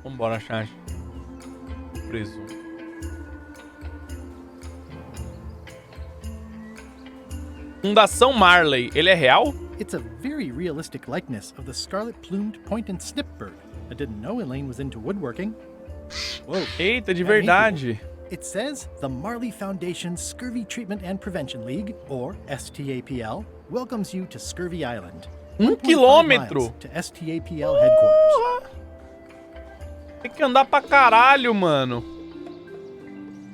Vambora, chat. Preso. Fundação Marley, ele é real? It's a very realistic likeness of the scarlet-plumed point-and-snip bird. I didn't know Elaine was into woodworking. Whoa. Eita, de verdade. It says the Marley Foundation's Scurvy Treatment and Prevention League, or STAPL, welcomes you to Scurvy Island. 1 quilômetro. To STAPL headquarters. Tem que andar pra caralho, mano.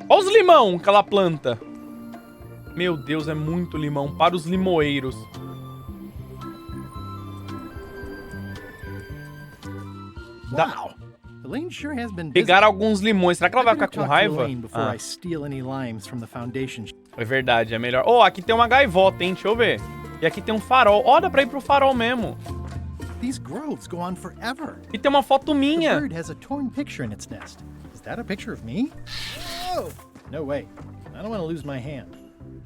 Olha os limão que ela planta. Meu Deus, é muito limão. Para os limoeiros. Wow. Elaine sure has been busy. Pegaram alguns limões. Será que ela vai ficar com raiva? Before I steal any limes from the foundation. É verdade, é melhor. Oh, aqui tem uma gaivota, hein? Deixa eu ver. E aqui tem um farol. Ó, dá pra ir pro farol mesmo. These groves go on forever. E tem uma foto minha. The bird has a torn picture in its nest. Is that a picture of me? Oh, no way. I don't want to lose my hand.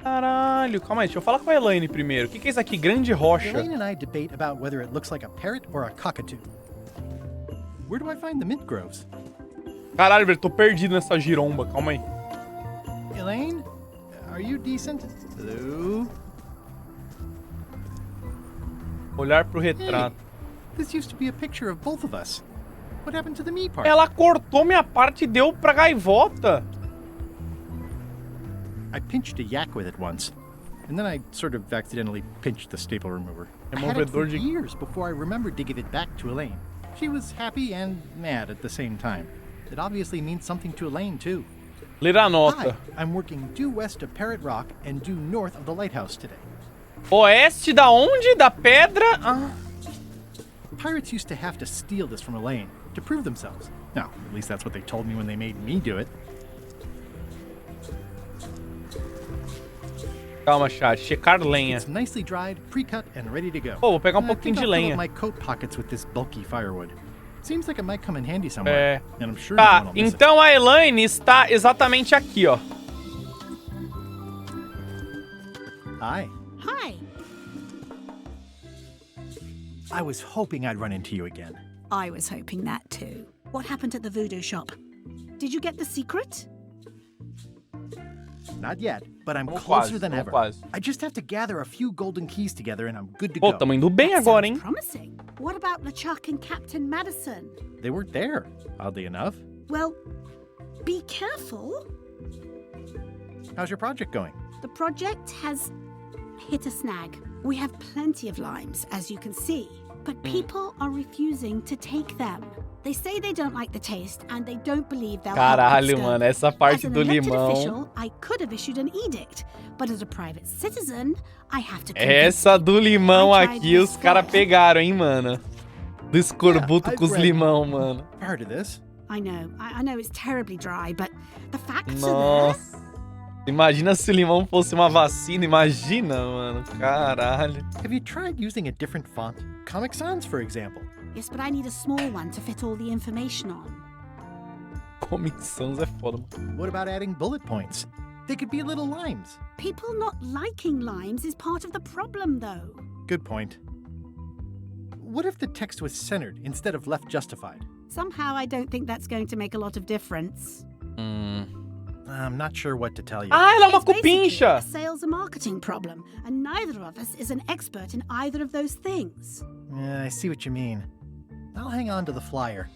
Caralho, calma aí, deixa eu falar com a Elaine primeiro. O que é isso aqui? Grande rocha. Elaine and I debate about whether it looks like a parrot or a cockatoo. Where do I find the mint groves? Caralho, velho, tô perdido nessa giromba. Calma aí. Elaine, are you decent? Hello? Olhar pro retrato. Hey, this used to be a picture of both of us. What happened to the me part? Ela cortou minha parte e deu pra gaivota. I pinched a yak with it once, and then I sort of accidentally pinched the staple remover. I had it for years before I remembered to give it back to Elaine. She was happy and mad at the same time. It obviously means something to Elaine, too. Ler a nota. Hi, I'm working due west of Parrot Rock and due north of the lighthouse today. Oeste da onde? Da pedra? Ah. Pirates used to have to steal this from Elaine to prove themselves. Now, at least that's what they told me when they made me do it. Calma, chat. Checar lenha. It's nicely dried, pre-cut, and ready to go. Pô, vou pegar pouquinho de I think I'll fill lenha. up my coat pockets with this bulky firewood. Seems like it might come in handy somewhere. And I'm sure Tá, no one will miss it. então a Elaine está exatamente aqui, ó. Hi. Hi. I was hoping I'd run into you again. I was hoping that too. What happened at the voodoo shop? Did you get the secret? Not yet, but I'm Vamos closer quase, than vamos ever. quase. I just have to gather a few golden keys together and I'm good to Pô, go. tamo indo bem That agora, sounds hein? promising. What about LeChuck and Captain Madison? They weren't there, oddly enough. Well, be careful. How's your project going? The project has hit a snag. We have plenty of limes, as you can see, but people are refusing to take them. They say they don't like the taste and they don't believe they'll help Caralho, with mano, scurvy. essa parte As an do elected limão. official, I could have issued an edict, but as a private citizen, I have to Essa do limão I tried aqui, os this caras first. pegaram, hein, mano. Do escorbuto Yeah, com os I've read limão, mano. Part of this. I know. I know it's terribly dry, but the facts are there. Nossa. Imagina se o limão fosse uma vacina, imagina, mano. Caralho. Have you tried using a different font? Comic Sans, for example. Yes, but I need a small one to fit all the information on. Comic Sans é foda, mano. What about adding bullet points? They could be little limes. People not liking limes is part of the problem, though. Good point. What if the text was centered instead of left justified? Somehow I don't think that's going to make a lot of difference. I'm not sure what to tell you. Ah, ela é uma It's basically cupincha. a sales and marketing problem, and neither of us is an expert in either of those things. Yeah, I see what you mean. I'll hang on to the flyer.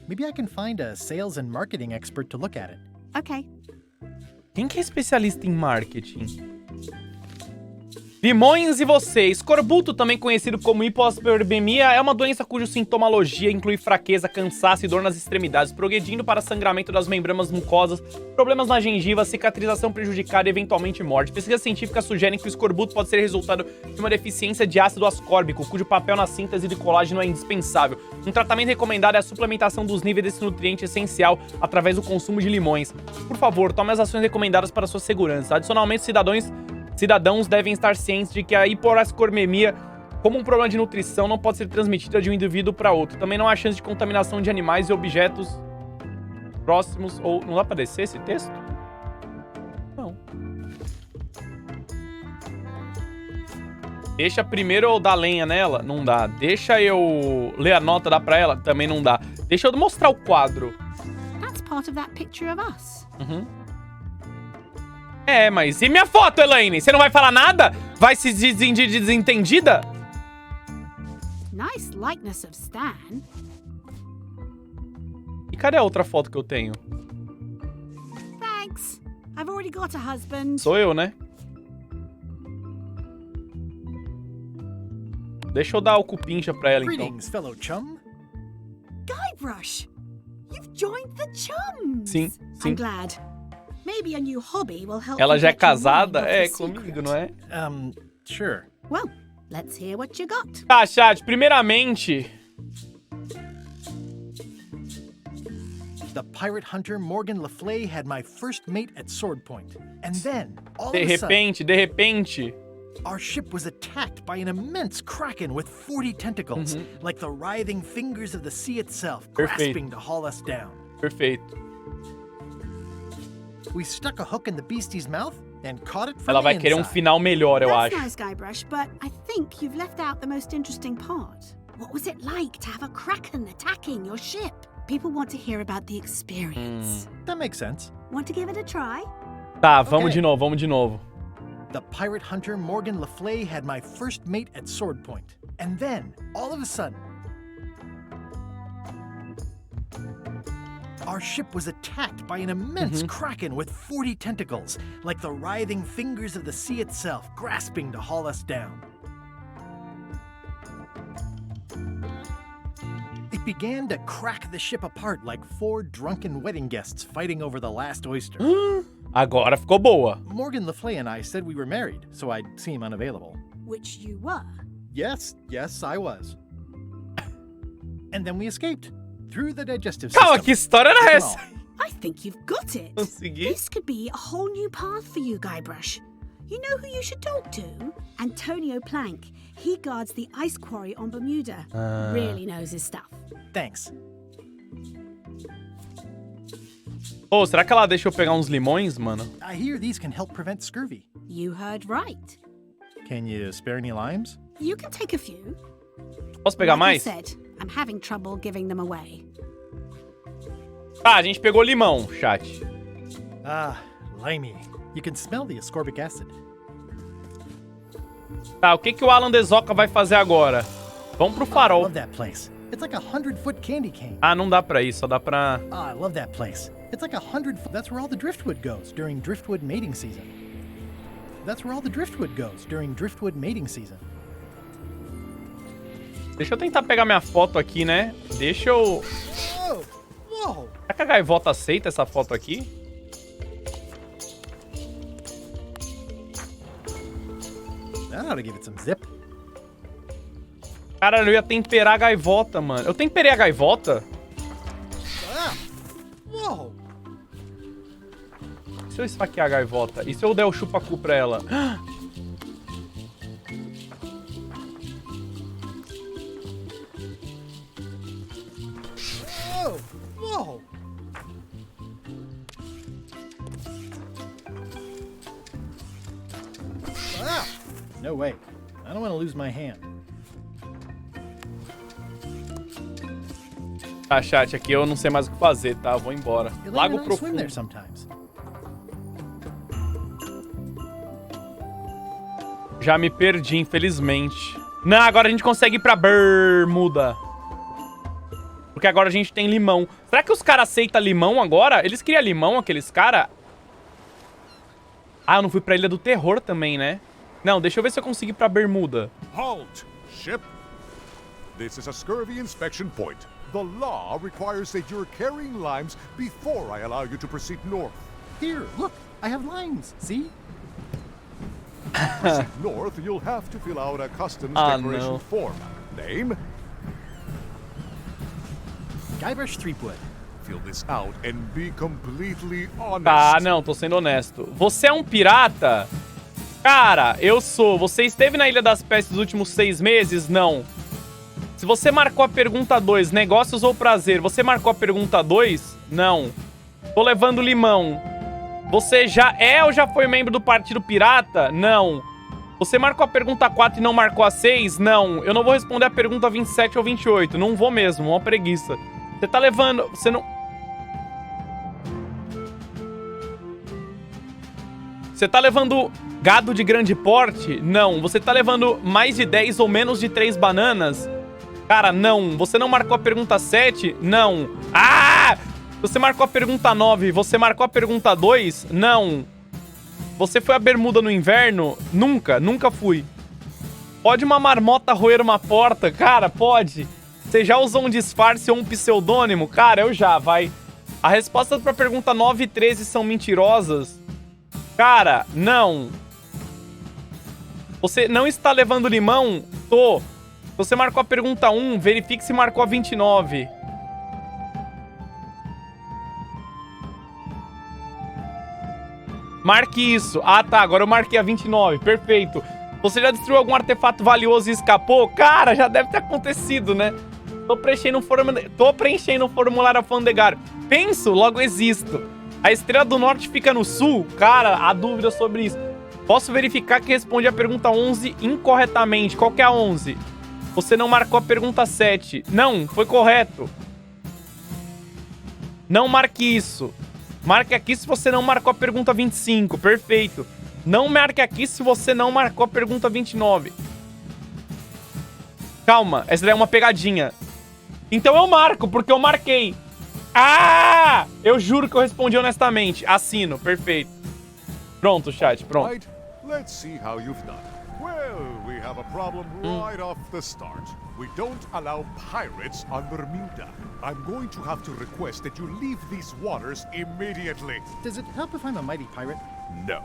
Maybe I can find a sales and marketing expert to look at it. Okay. Quem que é especialista em marketing? Limões e você. Escorbuto, também conhecido como hipospermia, é uma doença cuja sintomologia inclui fraqueza, cansaço e dor nas extremidades, progredindo para sangramento das membranas mucosas, problemas na gengiva, cicatrização prejudicada e eventualmente morte. Pesquisas científicas sugerem que o escorbuto pode ser resultado de uma deficiência de ácido ascórbico, cujo papel na síntese de colágeno é indispensável. Um tratamento recomendado é a suplementação dos níveis desse nutriente essencial através do consumo de limões. Por favor, tome as ações recomendadas para sua segurança. Adicionalmente, cidadãos devem estar cientes de que a hiporascormemia, como um problema de nutrição, não pode ser transmitida de um indivíduo para outro. Também não há chance de contaminação de animais e objetos próximos ou... Não dá pra descer esse texto? Não. Deixa primeiro eu dar lenha nela? Não dá. Deixa eu ler a nota, dá pra ela? Também não dá. Deixa eu mostrar o quadro. That's part of that picture of us. Uhum. É, mas e minha foto, Elaine? Você não vai falar nada? Vai se desentendida? Nice likeness of Stan. E cadê a outra foto que eu tenho? Thanks. I've already got a husband. Sou eu, né? Deixa eu dar o cupincha pra ela, então. Greetings, fellow chum. Guybrush, you've joined the chums. Sim, sim. I'm glad. Maybe a new hobby will help. Ela you já é get your casada? mind off É, the comigo, secret. não é? Sure. Well, let's hear what you got. Tá, chat, primeiramente... The pirate hunter Morgan Le Fay had my first mate at sword point. And then, all De of a sudden, repente... our ship was attacked by an immense kraken with 40 tentacles, like the writhing fingers of the sea itself, Perfeito. grasping to haul us down. Perfeito. We stuck a hook in the beastie's mouth and caught it from Ela vai the querer um inside. final melhor, eu That's acho. nice, Guybrush, but I think you've left out the most interesting part. What was it like to have a kraken attacking your ship? People want to hear about the experience. That makes sense. Want to give it a try? Tá, vamos Ok. de novo, vamos de novo. The pirate hunter Morgan Le Fay had my first mate at sword point. And then, all of a sudden, our ship was attacked by an immense kraken with 40 tentacles, like the writhing fingers of the sea itself, grasping to haul us down. It began to crack the ship apart like four drunken wedding guests fighting over the last oyster. Agora ficou boa. Morgan Le Fay and I said we were married, so I'd seem unavailable. Which you were. Yes, I was. And then we escaped through the digestive system. Calma, que história era Well, essa? I think you've got it. Consegui. This could be a whole new path for you, Guybrush. You know who you should talk to? Antonio Plank. He guards the ice quarry on Bermuda. Really knows his stuff. Thanks. Pô, será que ela deixa eu pegar uns limões, mano? I hear these can help prevent scurvy. You heard right. Can you spare any limes? You can take a few. Posso pegar Like I mais? said, I'm having trouble giving them away. Tá, a gente pegou limão, chat. Ah, limey. You can smell the ascorbic acid. Tá, o que que o alanzoka vai fazer agora? Vamos pro farol. Love that place. It's like a 100-foot candy cane. Ah, não dá pra ir, só dá pra... I love that place. It's like 100-foot. That's where all the driftwood goes during driftwood mating season. That's where all the driftwood goes during driftwood mating season. Deixa eu tentar pegar minha foto aqui, né? Deixa eu... Whoa! Whoa! Será que a gaivota aceita essa foto aqui? That ought to give it some zip. Cara, eu ia temperar a gaivota, mano. Eu temperei a gaivota? Ah! Whoa! E se eu esfaquear a gaivota? E se eu der o chupacu pra ela? Whoa! Whoa! Ah! No way. I don't want to lose my hand. Tá, chat, aqui eu não sei mais o que fazer, tá? Eu vou embora. Elaine Lago and I swim profundo. there sometimes. Já me perdi, infelizmente. Não, agora a gente consegue ir pra Bermuda. Porque agora a gente tem limão. Será que os caras aceitam limão agora? Eles queriam limão, aqueles caras? Ah, eu não fui pra Ilha do Terror também, né? Não, deixa eu ver se eu consigo ir pra Bermuda. Halt, ship! This is a scurvy inspection point. The law requires that you're carrying limes before I allow you to proceed north. Here, look, I have limes. See? Proceed north, you'll have to fill out a customs Ah, declaration no. form. Name? Guybrush Threepwood. Fill this out and be completely honest. Tá, não, tô sendo honesto. Você é um pirata? Cara, eu sou. Você esteve na Ilha das Pestes nos últimos 6 meses? Não. Se você marcou a pergunta 2, negócios ou prazer, você marcou a pergunta 2? Não. Tô levando limão. Você já é ou já foi membro do Partido Pirata? Não. Você marcou a pergunta 4 e não marcou a 6? Não, eu não vou responder a pergunta 27 ou 28. Não vou mesmo, uma preguiça. Você tá levando... Você não... Você tá levando gado de grande porte? Não. Você tá levando mais de 10 ou menos de 3 bananas? Cara, não. Você não marcou a pergunta 7? Não. Ah! Você marcou a pergunta 9. Você marcou a pergunta 2? Não. Você foi à bermuda no inverno? Nunca. Nunca fui. Pode uma marmota roer uma porta? Cara, pode. Você já usou um disfarce ou um pseudônimo? Cara, eu já, vai. A resposta pra pergunta 9 e 13 são mentirosas? Cara, não. Você não está levando limão? Tô. Você marcou a pergunta 1, verifique se marcou a 29. Marque isso. Ah, tá. Agora eu marquei a 29. Perfeito. Você já destruiu algum artefato valioso e escapou? Cara, já deve ter acontecido, né? Tô preenchendo um formulário alfandegário. Penso, logo existo. A Estrela do Norte fica no sul? Cara, há dúvida sobre isso. Posso verificar que respondi a pergunta 11 incorretamente. Qual que é a 11? Você não marcou a pergunta 7. Não, foi correto. Não marque isso. Marque aqui se você não marcou a pergunta 25. Perfeito. Não marque aqui se você não marcou a pergunta 29. Calma, essa daí é uma pegadinha. Então eu marco, porque eu marquei. Ah! Eu juro que eu respondi honestamente. Assino, perfeito. Pronto, chat, pronto. Right, let's see how you've done. Well, we have a problem right off the start. We don't allow pirates on Bermuda. I'm going to have to request that you leave these waters immediately. Does it help if I'm a mighty pirate? No.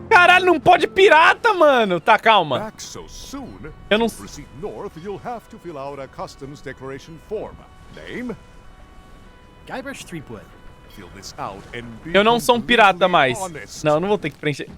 Caralho, não pode pirata, mano. Tá, calma. Back so soon. Eu não... To proceed north, you'll have to fill out a customs declaration form. Name? Guybrush Threepwood. Fill this out and be Eu não sou um pirata mais. honest. Não, eu não vou ter que preencher.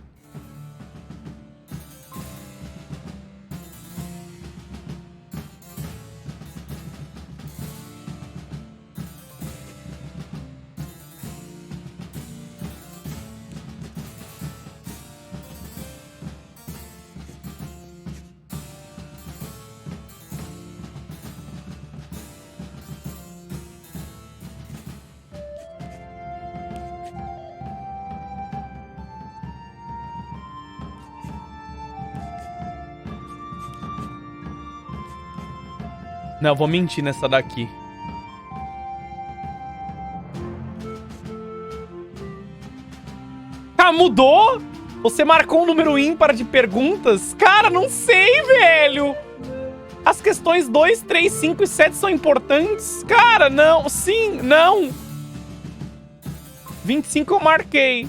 Não, eu vou mentir nessa daqui. Ah, mudou? Você marcou um número ímpar de perguntas? Cara, não sei, velho. As questões 2, 3, 5 e 7 são importantes? Cara, não. Sim, não. 25 eu marquei.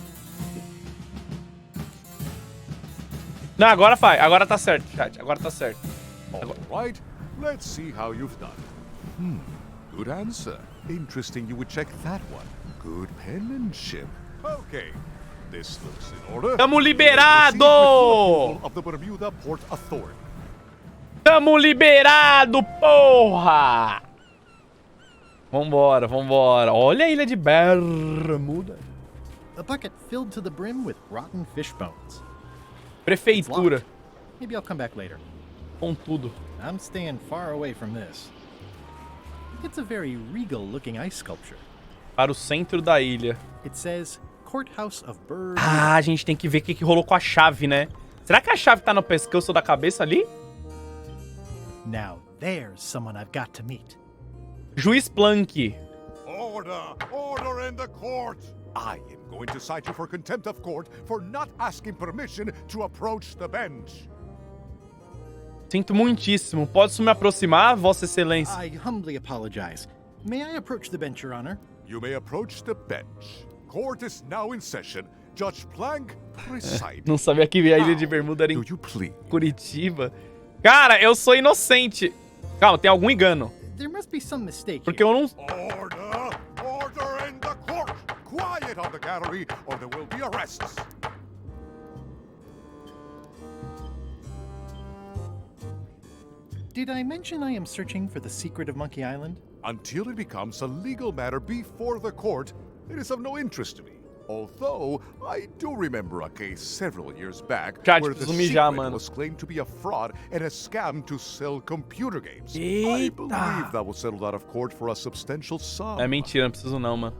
Não, agora vai. Agora tá certo, chat. Agora tá certo. All right, let's see how you've done. Good answer. Interesting you would check that one. Good penmanship. Okay, this looks in order. Tamo Proceed liberado! with the approval of the Bermuda Port Authority. Tamo liberado, porra! Vambora, vambora. Olha a ilha de Bermuda. A bucket filled to the brim with rotten fish bones. Prefeitura. Maybe I'll come back later. Com tudo. I'm staying far away from this. It's a very regal-looking ice sculpture. Para o centro da ilha. It says Courthouse of Bermuda. Ah, a gente tem que ver o que rolou com a chave, né? Será que a chave tá no pescoço da cabeça ali? Now there's someone I've got to meet. Juiz Plank. Order! Order in the court! I am going to cite you for contempt of court for not asking permission to approach the bench. Sinto muitíssimo. Posso me aproximar, Vossa Excelência? I humbly apologize. May I approach the bench, Your Honor? You may approach the bench. Court is now in session. Judge Plank, preside. Não sabia que a ilha de Bermuda era em Do you please? Curitiba. Cara, eu sou inocente. Calma, tem algum engano. There must be some mistake Porque here. eu não... Order! Order in the court! Quiet on the gallery, or there will be arrests. Did I mention I am searching for the secret of Monkey Island? Until it becomes a legal matter before the court, it is of no interest to me. Although, I do remember a case several years back Chat, where the preciso mijar, secret mano. was claimed to be a fraud and a scam to sell computer games. I Eita. believe that was settled out of court for a substantial sum. É mentira, não preciso não, mano.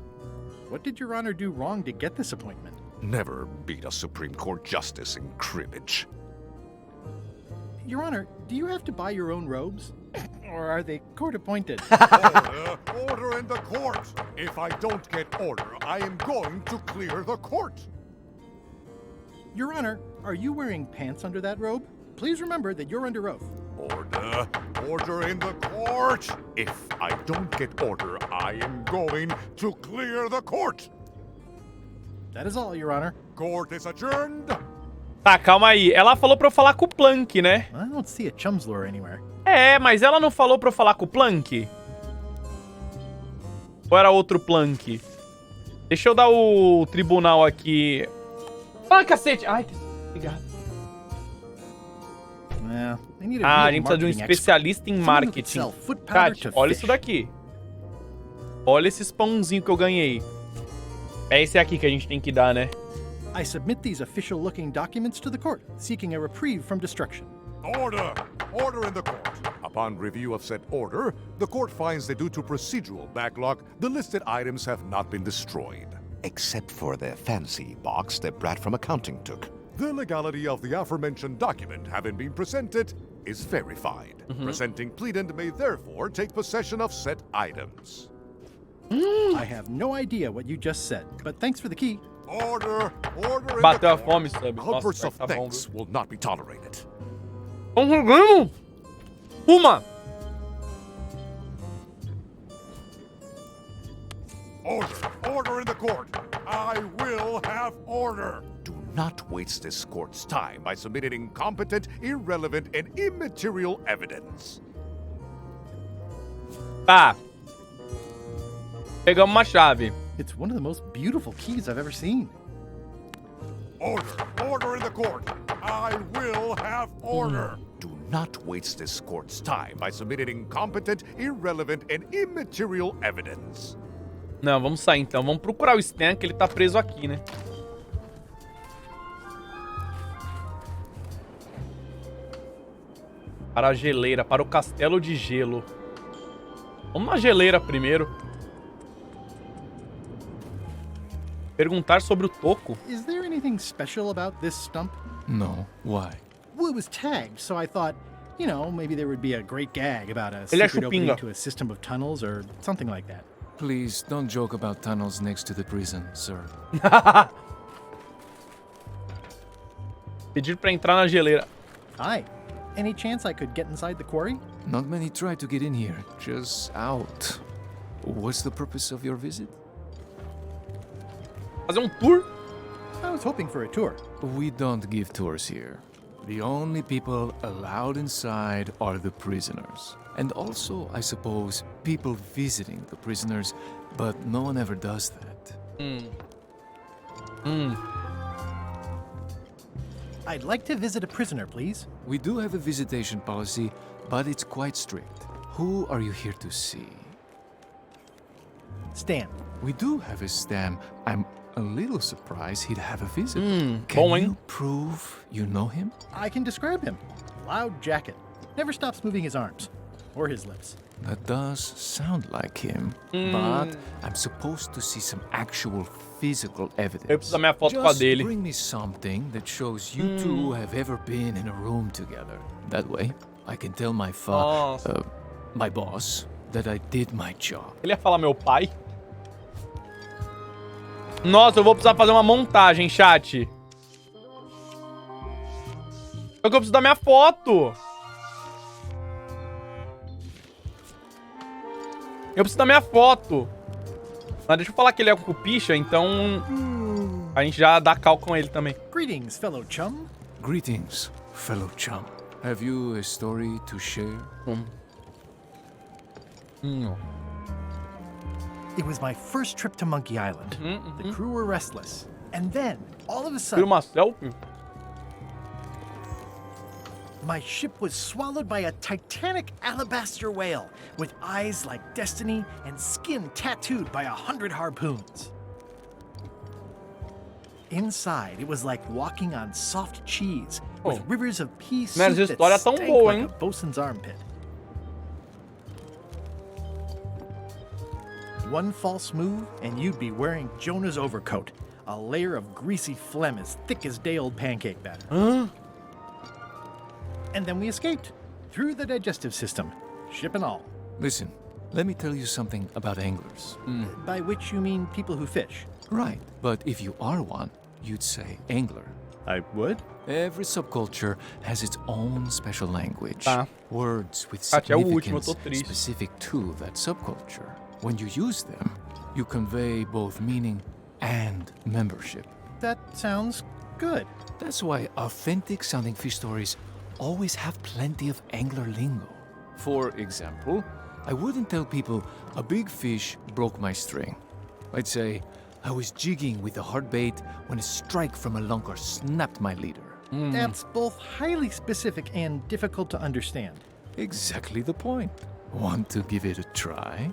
What did Your Honor do wrong to get this appointment? Never beat a Supreme Court justice in cribbage. Your Honor, do you have to buy your own robes? Or are they court-appointed? Order in the court! If I don't get order, I am going to clear the court! Your Honor, are you wearing pants under that robe? Please remember that you're under oath. Order! Order in the court! If I don't get order, I am going to clear the court! That is all, Your Honor. Court is adjourned! Tá, calma aí. Ela falou pra eu falar com o Plank, né? I don't see a chum's lure anywhere. É, mas ela não falou pra eu falar com o Plank? Ou era outro Plank? Deixa eu dar o tribunal aqui. Ai, cacete! Ai, que... Obrigado. Well, I need a Ah, a real gente precisa de um marketing expert. especialista em Someone who could marketing. sell foot powder Chat, to olha fish. isso daqui. Olha esses pãozinhos que eu ganhei. É esse aqui que a gente tem que dar, né? I submit these official-looking documents to the court, seeking a reprieve from destruction. Order! Order in the court. Upon review of said order, the court finds that due to procedural backlog, the listed items have not been destroyed. Except for the fancy box that Brad from accounting took. The legality of the aforementioned document having been presented is verified. Presenting pleadant may therefore take possession of said items. I have no idea what you just said, but thanks for the key. Order! Order in Bateu the a fome, court. sabe? Outbursts Nossa, of tá bom, thanks will not be tolerated. Vamos jogando! Uma! Order! Order in the court! I will have order! Do not waste this court's time by submitting incompetent, irrelevant, and immaterial evidence. Tá. Pegamos uma chave. It's one of the most beautiful keys I've ever seen. Order! Order in the court! I will have order! Do not waste this court's time by submitting incompetent, irrelevant, and immaterial evidence. Não, vamos sair então. Vamos procurar o Stan, que ele tá preso aqui, né? Para a geleira, para o castelo de gelo. Vamos na geleira primeiro. Perguntar sobre o toco. Is there anything special about this stump? No. Why? Well, it was tagged, so I thought, you know, maybe there would be a great gag about a Ele é secret opening chupinga. to a system of tunnels or something like that. Please don't joke about tunnels next to the prison, sir. Pedir pra entrar na geleira. Hi. Any chance I could get inside the quarry? Not many try to get in here, just out. What's the purpose of your visit? Fazer um tour? I was hoping for a tour. We don't give tours here. The only people allowed inside are the prisoners. And also, I suppose, people visiting the prisoners, but no one ever does that. I'd like to visit a prisoner, please. We do have a visitation policy, but it's quite strict. Who are you here to see? Stan. We do have a Stan. I'm a little surprised he'd have a visitor. bom, Can hein? you prove you know him? I can describe him. Loud jacket. Never stops moving his arms. Or his lips. That does sound like him, but I'm supposed to see some actual physical evidence. Eu preciso da minha foto com a Just dele. bring me something that shows you two have ever been in a room together. That way, I can tell my Nossa. my boss, that I did my job. Ele ia falar meu pai? Nossa, eu vou precisar fazer uma montagem, chat. Só que eu preciso da minha foto. Eu preciso da minha foto. Mas deixa eu falar que ele é o Cupicha, então a gente já dá cal com ele também. Greetings, fellow chum. Greetings, fellow chum. Have you a story to share? It was my first trip to Monkey Island. The crew were restless. And then, all of a Tira sudden, uma selfie. my ship was swallowed by a titanic alabaster whale with eyes like destiny and skin tattooed by 100 harpoons. Inside, it was like walking on soft cheese with Oh. rivers of pea Mas soup essa história é that tão stank boa, like hein? a bosun's armpit. One false move, and you'd be wearing Jonah's overcoat, a layer of greasy phlegm as thick as day-old pancake batter. Hã? And then we escaped, through the digestive system, ship and all. Listen, let me tell you something about anglers. By which you mean people who fish. Right, but if you are one, you'd say angler. I would? Every subculture has its own special language. Tá. Words with Kátia, é o último, eu significance tô triste. specific to that subculture. When you use them, you convey both meaning and membership. That sounds good. That's why authentic sounding fish stories always have plenty of angler lingo. For example, I wouldn't tell people a big fish broke my string. I'd say I was jigging with a hard bait when a strike from a lunker snapped my leader. That's both highly specific and difficult to understand. Exactly the point. Want to give it a try?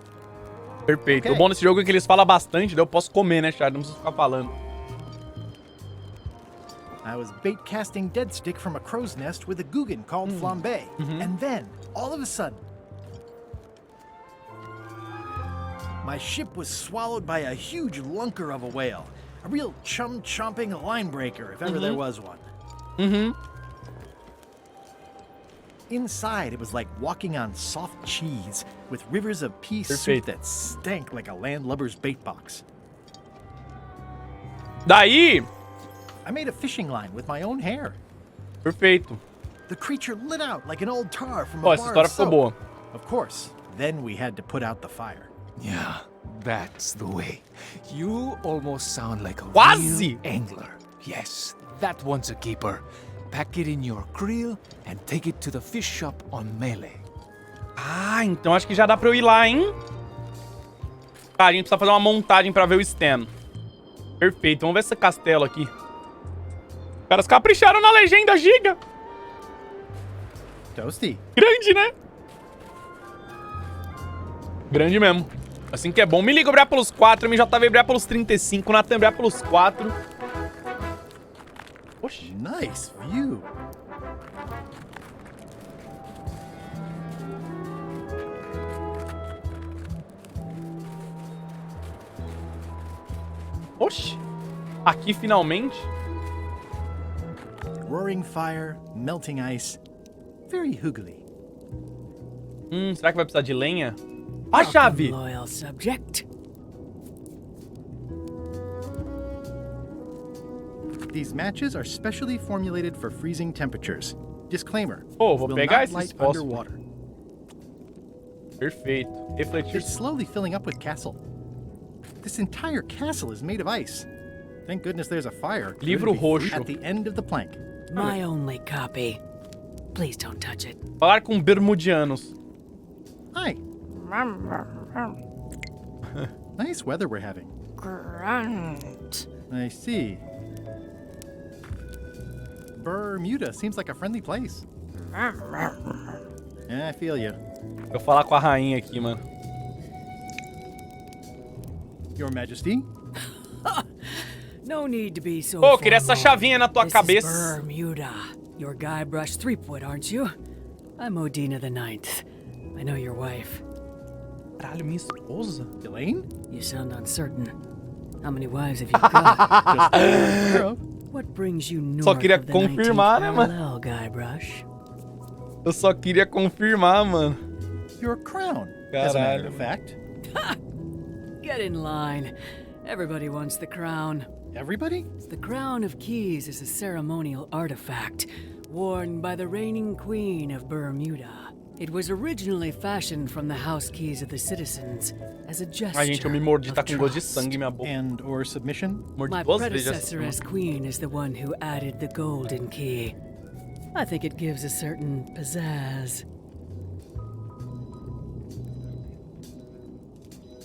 Perfeito. Ok. O bom desse jogo é que eles falam bastante, daí eu posso comer, né, Chad? Não preciso ficar falando. I was bait casting dead stick from a crow's nest with a Guggen called flambe. And then, all of a sudden, my ship was swallowed by a huge lunker of a whale. A real chum-chomping line breaker, if ever there was one. Inside, it was like walking on soft cheese with rivers of pea soup Perfeito. that stank like a landlubber's bait box. Daí... I made a fishing line with my own hair. Perfeito. The creature lit out like an old tar from Ó, a essa bar história of ficou soap. boa. Of course, then we had to put out the fire. Yeah, that's the way. You almost sound like a Quase! real angler. Yes, that one's a keeper. Pack it in your creel and take it to the fish shop on Melee. Ah, então acho que já dá pra eu ir lá, hein? Tá, a gente precisa fazer uma montagem pra ver o stem. Perfeito, vamos ver esse castelo aqui. Os caras capricharam na legenda giga. Toasty. Grande, né? Grande mesmo. Assim que é bom. Me liga brilhar pelos 4, MJV brilhar pelos 35, Nathan brilhar pelos 4. Oxi. Nice view. Oxi. Aqui finalmente. Roaring fire, melting ice. Very hoogly. Será que vai precisar de lenha? A chave! Loyal subject. These matches are specially formulated for freezing temperatures. Disclaimer. Pô, vou will pegar not esses light fósforos. underwater. Perfeito. Refletir. It's slowly filling up with castle. This entire castle is made of ice. Thank goodness there's a fire. Livro It'd be free roxo. At the end of the plank. My only copy. Please don't touch it. Falar com bermudianos. Hi. Nice weather we're having. Grunt. I see. Bermuda seems like a friendly place. Yeah, I feel you. Vou falar com a rainha aqui, mano. Your Majesty? No need to be so Pô, queria essa formal. chavinha na tua This cabeça. is Bermuda. Your Guybrush Threepwood, aren't you? I'm Odina the Ninth. I know your wife. Caralho, minha esposa? Elaine? You sound uncertain. How many wives have you got? Girl. What brings you north Só queria of the confirmar, 19th né, mano? parallel, Guybrush? Eu só queria confirmar, mano. Your crown. As a matter of Caralho. fact. Get in line. Everybody wants the crown. Everybody? The Crown of Keys is a ceremonial artifact worn by the reigning queen of Bermuda. It was originally fashioned from the house keys of the citizens as a gesture Ai, gente, eu me mordi, tá of com gosto de trust. sangue minha boca. And or submission? Mordi My duas vezes. predecessor as queen is the one who added the golden key. I think it gives a certain pizzazz.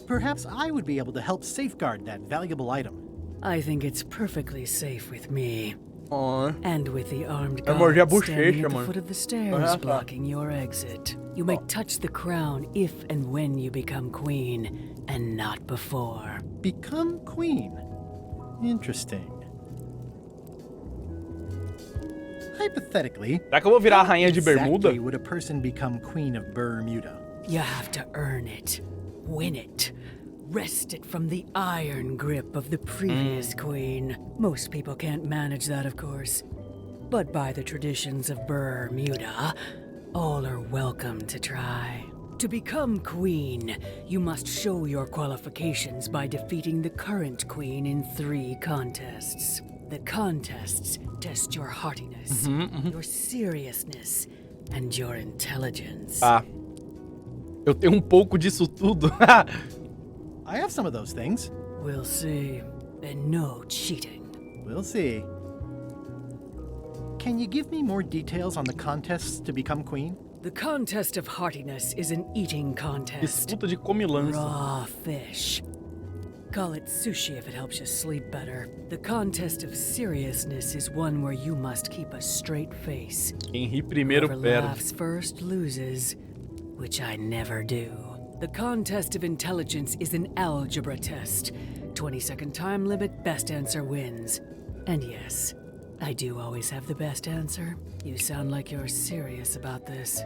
Perhaps I would be able to help safeguard that valuable item. I think it's perfectly safe with me. And with the armed Eu mordi a guard standing bochecha, at the mano. foot of the stairs blocking your exit. You may touch the crown if and when you become queen, and not before. Become queen. Interesting. hypothetically, Será que eu vou virar a how rainha de bermuda? exactly would a person become Queen of Bermuda? You have to earn it, win it, wrest it from the iron grip of the previous queen. Most people can't manage that, of course. But by the traditions of Bermuda, all are welcome to try. To become queen, you must show your qualifications by defeating the current queen in 3 contests. The contests test your heartiness, your seriousness, and your intelligence. Ah. Eu tenho pouco disso tudo. I have some of those things. We'll see. And no cheating. We'll see. Can you give me more details on the contests to become queen? The contest of heartiness is an eating contest. Disputa de comilança. Raw fish. Call it sushi if it helps you sleep better. The contest of seriousness is one where you must keep a straight face. Quem ri primeiro Whoever perde. laughs first loses, which I never do. The contest of intelligence is an algebra test. 20-second time limit, best answer wins. And yes, I do always have the best answer. You sound like you're serious about this.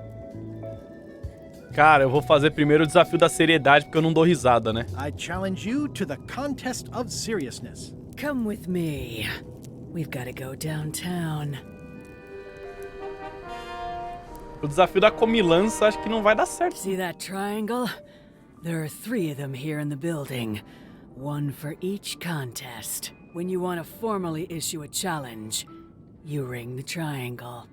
Cara, eu vou fazer primeiro o desafio da seriedade, porque eu não dou risada, né? I challenge you to the contest of seriousness. Come with me. We've got to go downtown. O desafio da comilança acho que não vai dar certo. See that triangle? There are 3 of them here in the building. 1 for each contest. When you want to formally issue a challenge, you ring the triangle.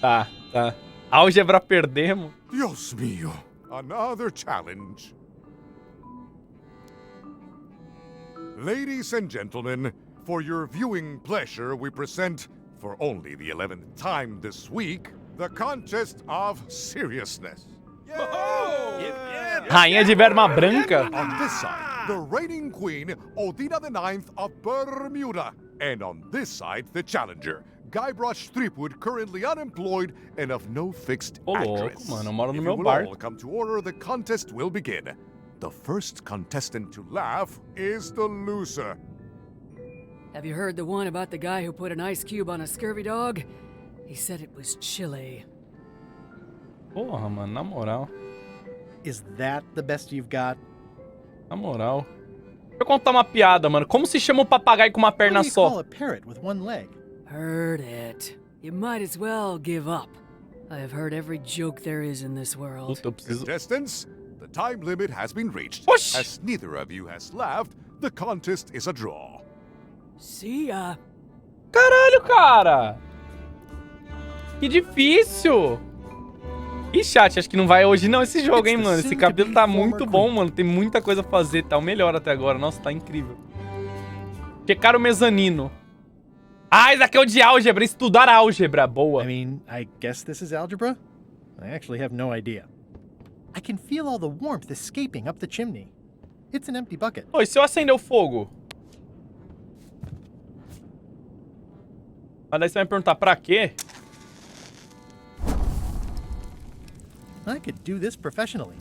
Tá. Álgebra perdemos. Dios mío. Another challenge. Ladies and gentlemen, for your viewing pleasure, we present, for only the 11th time this week, the contest of seriousness. Rainha de Berma Branca. On this side, the reigning queen, Odina IX of Bermuda. And on this side, the challenger, Guybrush Threepwood, currently unemployed and of no fixed Ô, louco, address. mano, eu moro no If meu you will bar. all come to order, the contest will begin. The first contestant to laugh is the loser. Have you heard the one about the guy who put an ice cube on a scurvy dog? He said it was chilly. Porra, mano, na moral. Is that the best you've got? Na moral. Deixa eu contar uma piada, mano. Como se chama um papagaio com uma What perna do you call só? a parrot with one leg? Heard it. You might as well give up. I have heard every joke there is in this world. Puta, eu preciso... Contestants, the time limit has been reached. Oxi. As neither of you has laughed, the contest is a draw. See ya. Caralho, cara! Que difícil! Ih, chat, acho que não vai hoje não esse jogo, hein, mano. Esse capítulo tá muito bom, mano. Tem muita coisa a fazer. Tá o melhor até agora. Nossa, tá incrível. Checar o mezanino. Ah, esse aqui é o de álgebra. Estudar álgebra. Boa. I mean, I guess this is algebra? I actually have no idea. I can feel all the warmth escaping up the chimney. It's an empty bucket. Oi, se eu acender o fogo? Mas daí você vai me perguntar pra quê? I could do this professionally.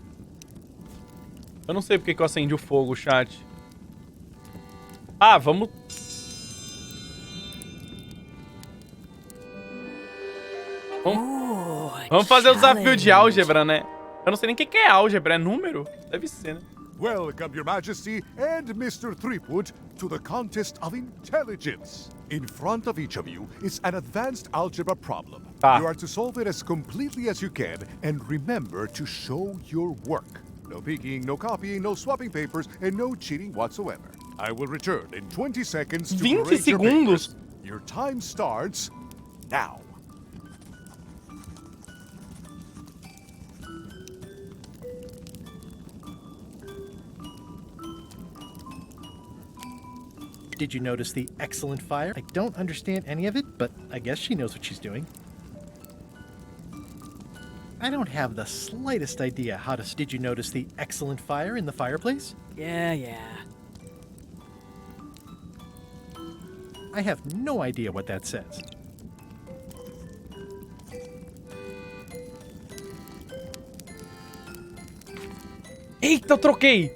Eu não sei porque que eu acendi o fogo, chat. Ah, vamos... Vamos fazer o desafio de álgebra, né? Eu não sei nem o que é álgebra, é número? Deve ser, né? Welcome, Your Majesty and Mr. Threepwood, to the contest of intelligence. In front of each of you is an advanced algebra problem. Ah. You are to solve it as completely as you can, and remember to show your work. No peeking, no copying, no swapping papers, and no cheating whatsoever. I will return in 20 seconds to 20 grade your segundos? papers. Your time starts now. Did you notice the excellent fire? I don't understand any of it, but I guess she knows what she's doing. I don't have the slightest idea how to... Did you notice the excellent fire in the fireplace? Yeah. I have no idea what that says. Eita, eu troquei!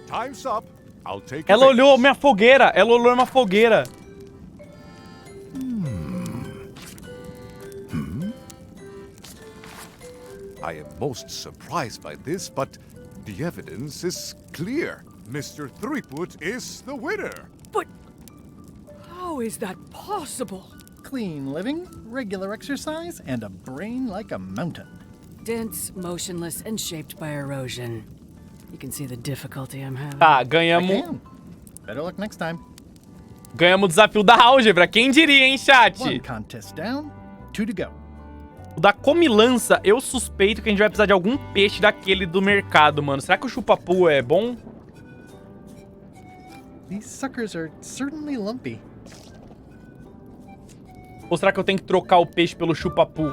Time's up. I'll take Ela your olhou papers. minha fogueira! Ela olhou uma fogueira! I am most surprised by this, but the evidence is clear. Mr. Threepwood is the winner. But how is that possible? Clean living, regular exercise, and a brain like a mountain. Dense, motionless, and shaped by erosion. You can see the difficulty I'm having. Tá, I ganhamos. can. Better luck next time. Ganhamos o desafio da álgebra. Quem diria, hein, chat? One contest down, 2 to go. O da comilança, eu suspeito que a gente vai precisar de algum peixe daquele do mercado, mano. Será que o chupapu é bom? These suckers are certainly lumpy. Ou será que eu tenho que trocar o peixe pelo chupapu?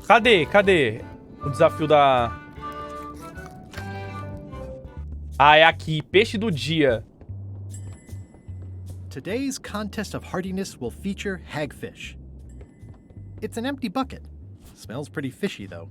Cadê? Cadê o desafio da... Ah, é aqui. Peixe do dia. Today's contest of hardiness will feature hagfish. It's an empty bucket. Smells pretty fishy, though.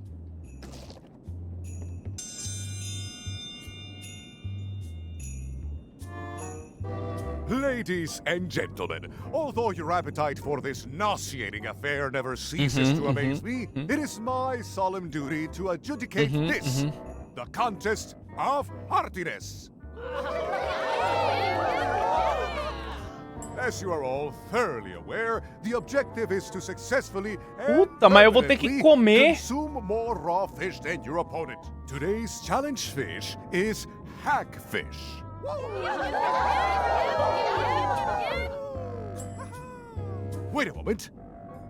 Ladies and gentlemen, although your appetite for this nauseating affair never ceases to amaze me, it is my solemn duty to adjudicate this, the contest of heartiness. As you are all thoroughly aware, the objective is to successfully and Puta, mas eu vou ter que permanently comer. consume more raw fish than your opponent. Today's challenge fish is hagfish. Wait a moment.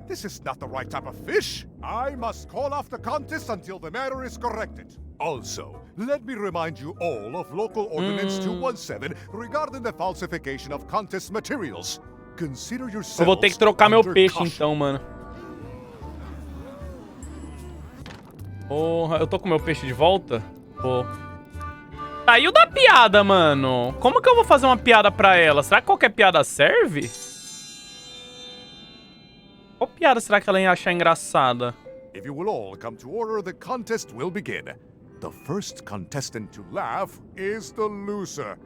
This is not the right type of fish. I must call off the contest until the matter is corrected. Also, let me remind you all of Local Ordinance 217 regarding the falsification of contest materials. Consider yourselves Eu vou ter que trocar meu under peixe, caution. então, mano. Porra, eu tô com meu peixe de volta? Tô. Saiu da piada, mano. Como que eu vou fazer uma piada pra ela? Será que qualquer piada serve? Qual piada será que ela ia achar engraçada? If you will all come to order, the contest will begin. The first contestant to laugh is the loser.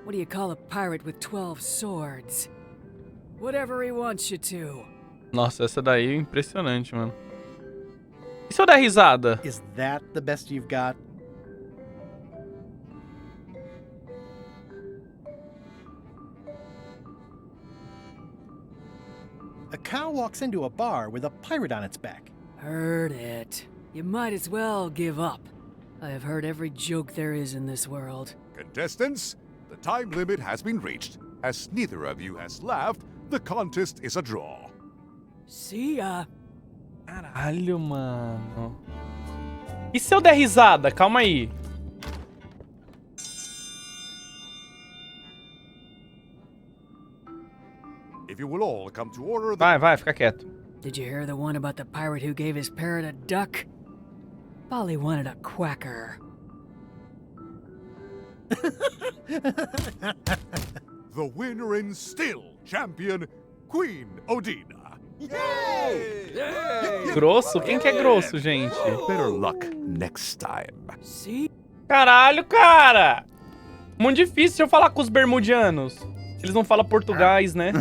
What do you call a pirate with 12 swords? Whatever he wants you to. Nossa, essa daí é impressionante, mano. E se eu der risada? Is that the best you've got? A cow walks into a bar with a pirate on its back. Heard it. You might as well give up. I have heard every joke there is in this world. Contestants, the time limit has been reached. As neither of you has laughed, the contest is a draw. See ya. Caralho, mano. E se eu der risada? Calma aí. If you will all come to order, Vai, fica quieto. Did you hear the one about the pirate who gave his parrot a duck? Polly wanted a quacker. the winner and still champion, Queen Odina. Grosso? Quem que é grosso, gente? Better luck next time. See? Caralho, cara! Muito difícil eu falar com os bermudianos. Eles não falam português, né?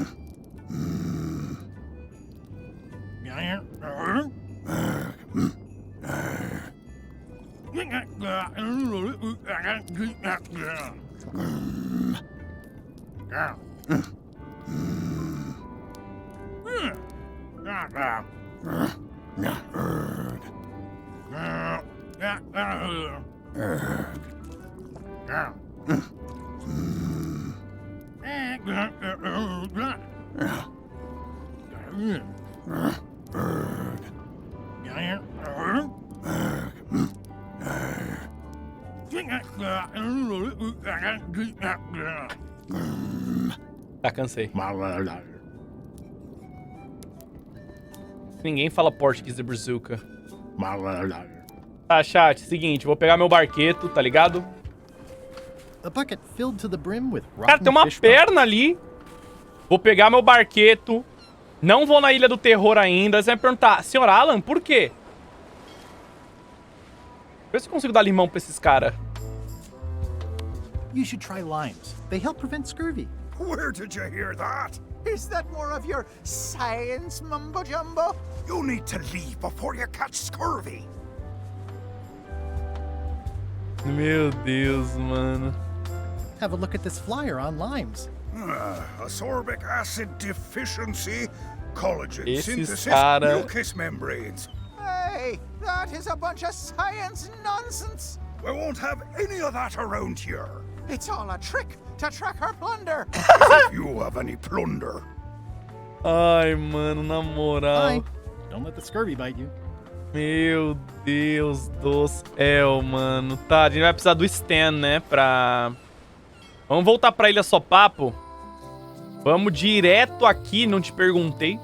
Tá, cansei. Ninguém fala português de Brazuca. Tá, chat, seguinte, vou pegar meu barqueto, tá ligado? A bucket filled to the brim with Cara, rotten tem uma fish bones. perna ali. Vou pegar meu barqueto. Não vou na Ilha do Terror ainda. Você vai me perguntar, senhor Alan, por quê? Vê se eu consigo dar limão pra esses caras. You should try limes. They help prevent scurvy. Where did you hear that? Is that more of your science mumbo-jumbo? You need to leave before you catch scurvy. Meu Deus, mano. Have a look at this flyer on limes. Ascorbic acid deficiency, collagen Esses synthesis, cara- mucous membranes. Hey, that is a bunch of science nonsense. We won't have any of that around here. It's all a trick to track our plunder. If you have any plunder. Ai, mano, na moral. Bye. Don't let the scurvy bite you. Meu Deus do céu, mano. Tá, a gente vai precisar do Stan, né, pra... Vamos voltar pra Ilha Só Papo. Vamos direto aqui, não te perguntei.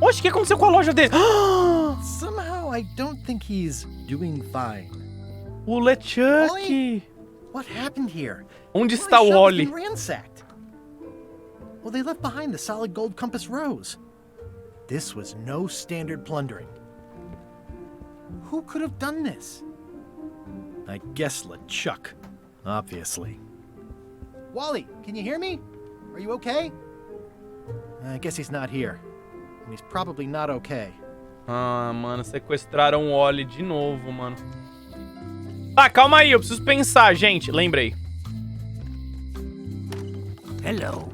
Oxe, o que aconteceu com a loja dele? Somehow I don't think he's doing fine. O LeChuck. Ollie? What happened here? Onde All está these o shelves have Oli? been ransacked. Well, they left behind the solid gold compass rose. This was no standard plundering. Who could have done this? I guess LeChuck, obviously. Wally, can you hear me? Are you okay? I guess he's not here. And he's probably not okay. Ah, mano, sequestraram o Oli de novo, mano. Tá, calma aí, eu preciso pensar, gente. Lembrei. Hello.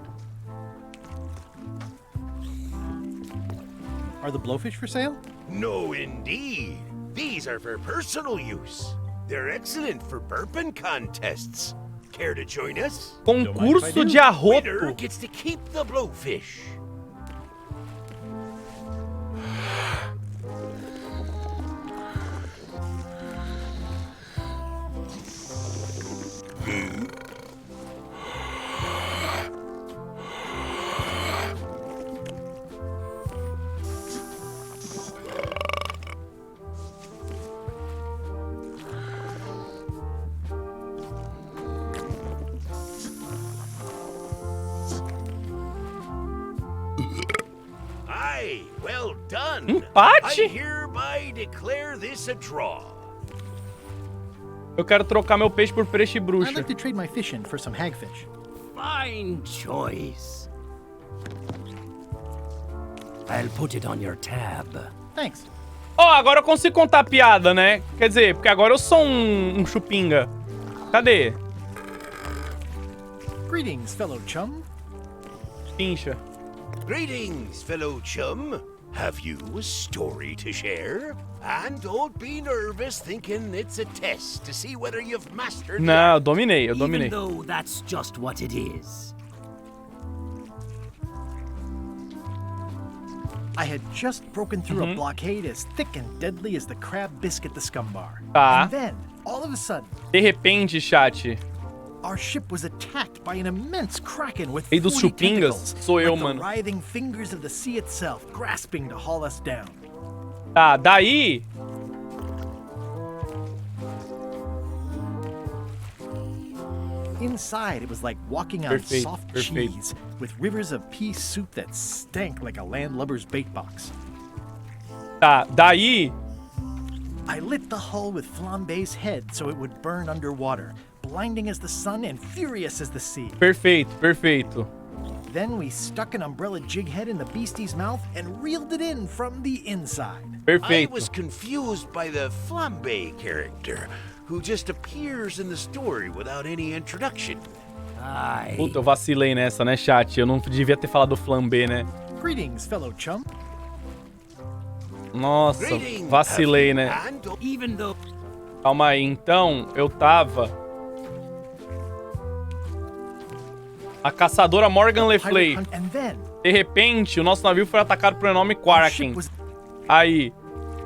Are the blowfish for sale? No, indeed. These are for personal use. They're excellent for burping contests. Care to join us? Concurso de Winner arroto. gets to keep the blowfish. Aye, well done. I Empate? hereby declare this a draw. Eu quero trocar meu peixe por peixe I'd bruxa. like to trade my fish in for some hagfish. Fine choice. I'll put it on your tab. Thanks. Ó, agora eu consigo contar piada, né? Quer dizer, porque agora eu sou um chupinga. Cadê? Greetings, fellow chum. Pincha. Greetings, fellow chum. Have you a story to share? And don't be nervous thinking it's a test to see whether you've mastered Não, eu dominei, eu Even dominei. though that's just what it is. I had just broken through a blockade as thick and deadly as the crab biscuit the scumbar. Tá. And then, all of a sudden, De repente, chat. our ship was attacked by an immense kraken with Rei dos 40 chupingas, tentacles, sou eu, like mano. the writhing fingers of the sea itself, grasping to haul us down. Tá, daí... Inside, it was like walking on Perfeito, soft perfeito. cheese, with rivers of pea soup that stank like a landlubber's bait box. Tá, daí... I lit the hull with flambe's head so it would burn underwater, blinding as the sun and furious as the sea. Perfeito, perfeito. Then we stuck an umbrella jig head in the beastie's mouth and reeled it in from the inside. I Perfeito. was confused by the flambe character, who just appears in the story without any introduction. Aye. Puta, eu vacilei nessa, né, chat? Eu não devia ter falado flambé, né? Greetings, fellow chum. Nossa, Greetings, vacilei, Huffy, né? and Even though Calma aí, então, eu tava... A caçadora Morgan Le Pirate Fay. hunt, and then De repente, o nosso navio foi atacado por um enorme our ship Kraken. was Aí,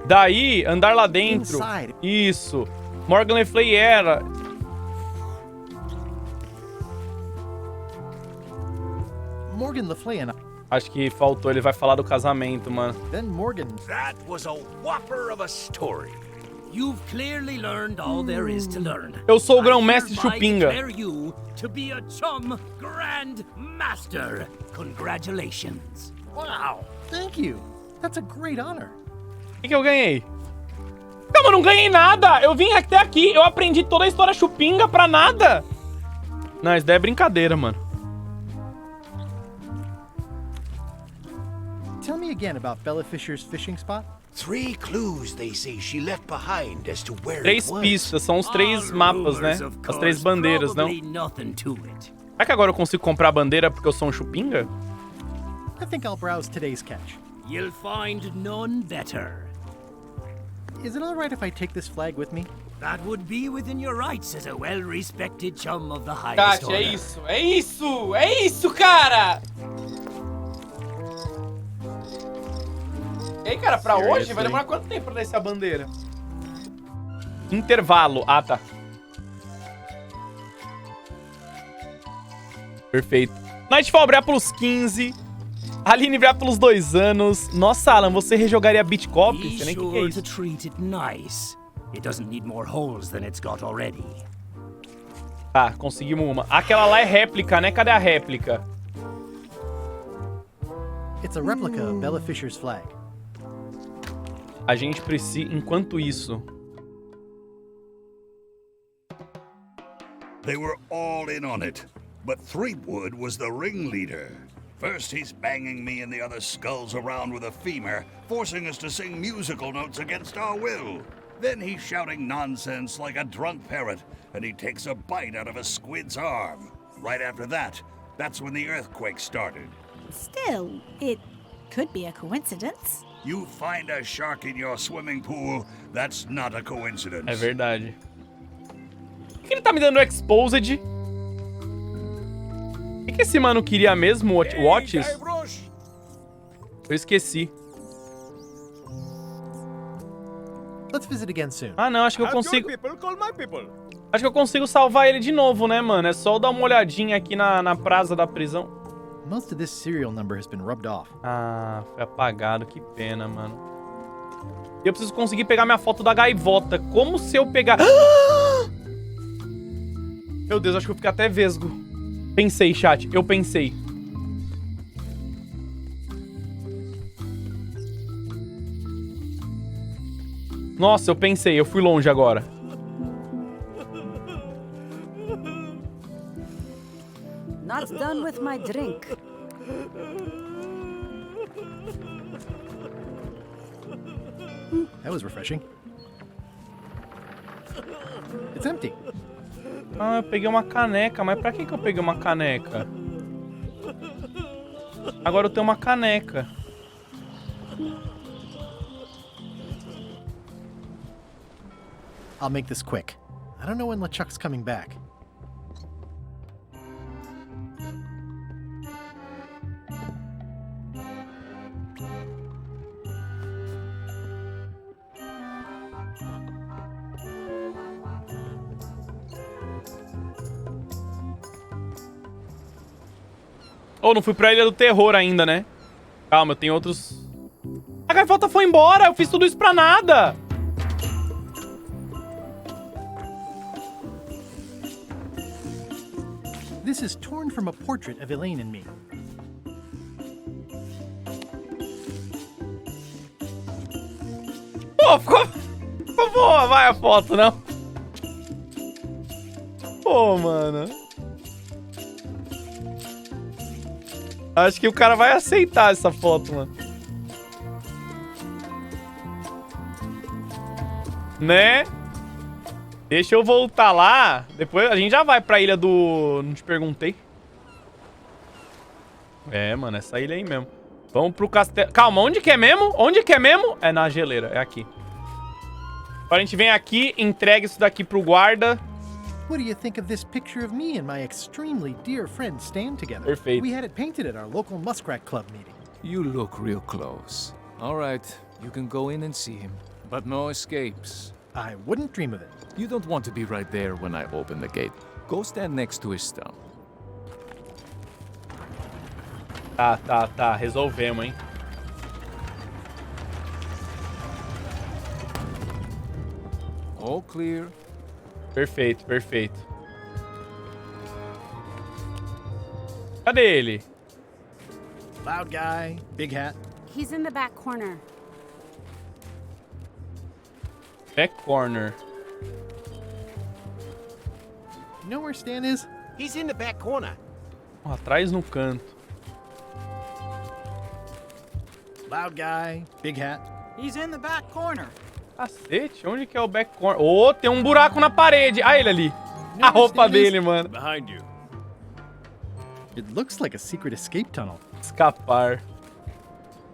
daí, andar lá dentro. Inside. Isso. Morgan Le Fay era... Morgan Le Fay and I. Acho que faltou, ele vai falar do casamento, mano. Then Morgan. that was a whopper of a story. you've clearly learned all there is to learn. Eu sou o I grão-mestre hereby Chupinga. declare you to be a chum grand master. Congratulations. Wow, thank you. That's a great honor. O que eu ganhei? Calma, eu não ganhei nada! Eu vim até aqui, eu aprendi toda a história Chupinga pra nada! Não, isso daí é brincadeira, mano. Tell me again about Bella Fisher's fishing spot. 3 clues they say she left behind as to where it Três was. pistas, são os 3 mapas, né? As 3 bandeiras, não? Nothing to it. Será que agora eu consigo comprar a bandeira porque eu sou um chupinga? I think I'll browse today's catch. You'll find none better. Is it all right if I take this flag with me? That would be within your rights as a well-respected chum of the highest Tati, order. é isso, é isso, é isso, cara! E aí, cara, pra hoje vai demorar quanto tempo pra descer a bandeira? Intervalo. Ah, tá. Perfeito. Nightfall brilha pelos 15. Aline brilha pelos 2 anos. Nossa, Alan, você rejogaria Beat Cop? Be Você nem que é sure isso. to treat it nice. It doesn't need more holes than it's got already. Tá, conseguimos uma. Aquela lá é réplica, né? Cadê a réplica? It's a replica of Bella Fisher's flag. A gente precisa... Enquanto isso... They were all in on it, but Threepwood was the ringleader. First, he's banging me and the other skulls around with a femur, forcing us to sing musical notes against our will. Then he's shouting nonsense like a drunk parrot, and he takes a bite out of a squid's arm. Right after that, that's when the earthquake started. Still, it could be a coincidence. You find a shark in your swimming pool, that's not a coincidence. É verdade. Por que ele tá me dando exposed? O que esse mano queria mesmo, Watches? Eu esqueci. Let's visit again soon. Ah, não, acho que eu consigo... Acho que eu consigo salvar ele de novo, né, mano? É só eu dar uma olhadinha aqui na praça da prisão. Most of this serial number has been rubbed off. Ah, foi apagado. Que pena, mano. E eu preciso conseguir pegar minha foto da gaivota. Como se eu pegar... Meu Deus, acho que eu fiquei até vesgo. Pensei, chat. Eu pensei. Nossa, eu pensei. Eu fui longe agora. Not done with my drink. That was refreshing. It's empty. Ah, eu peguei uma caneca. Mas pra que eu peguei uma caneca? Agora eu tenho uma caneca. I'll make this quick. I don't know when LeChuck's coming back. Oh, não fui pra Ilha do Terror ainda, né? Calma, eu tenho outros... A gaivota foi embora! Eu fiz tudo isso pra nada! This is torn from a portrait of Elaine and me. Pô, ficou boa, vai a foto, não? Pô, mano. Acho que o cara vai aceitar essa foto, mano. Né? Deixa eu voltar lá. Depois a gente já vai pra ilha do... Não te perguntei. É, mano, essa ilha aí mesmo. Vamos pro castelo... Calma, onde que é mesmo? Onde que é mesmo? É na geleira, é aqui. Agora a gente vem aqui, entrega isso daqui pro guarda. What do you think of this picture of me and my extremely dear friend Stan together? Perfeito. We had it painted at our local Muskrat Club meeting. You look real close. All right, you can go in and see him, but no escapes. I wouldn't dream of it. You don't want to be right there when I open the gate. Go stand next to his stump. Tá. Resolvemos, hein? All clear. Perfeito. Cadê ele? Loud guy, big hat. He's in the back corner. Back corner. You know where Stan is? He's in the back corner. Atrás no canto. Loud guy, big hat. He's in the back corner. Cacete, onde que é o back corner? Ô, tem um buraco na parede. Ah, ele ali. A roupa dele, mano. Behind you. It looks like a secret escape tunnel. Escapar.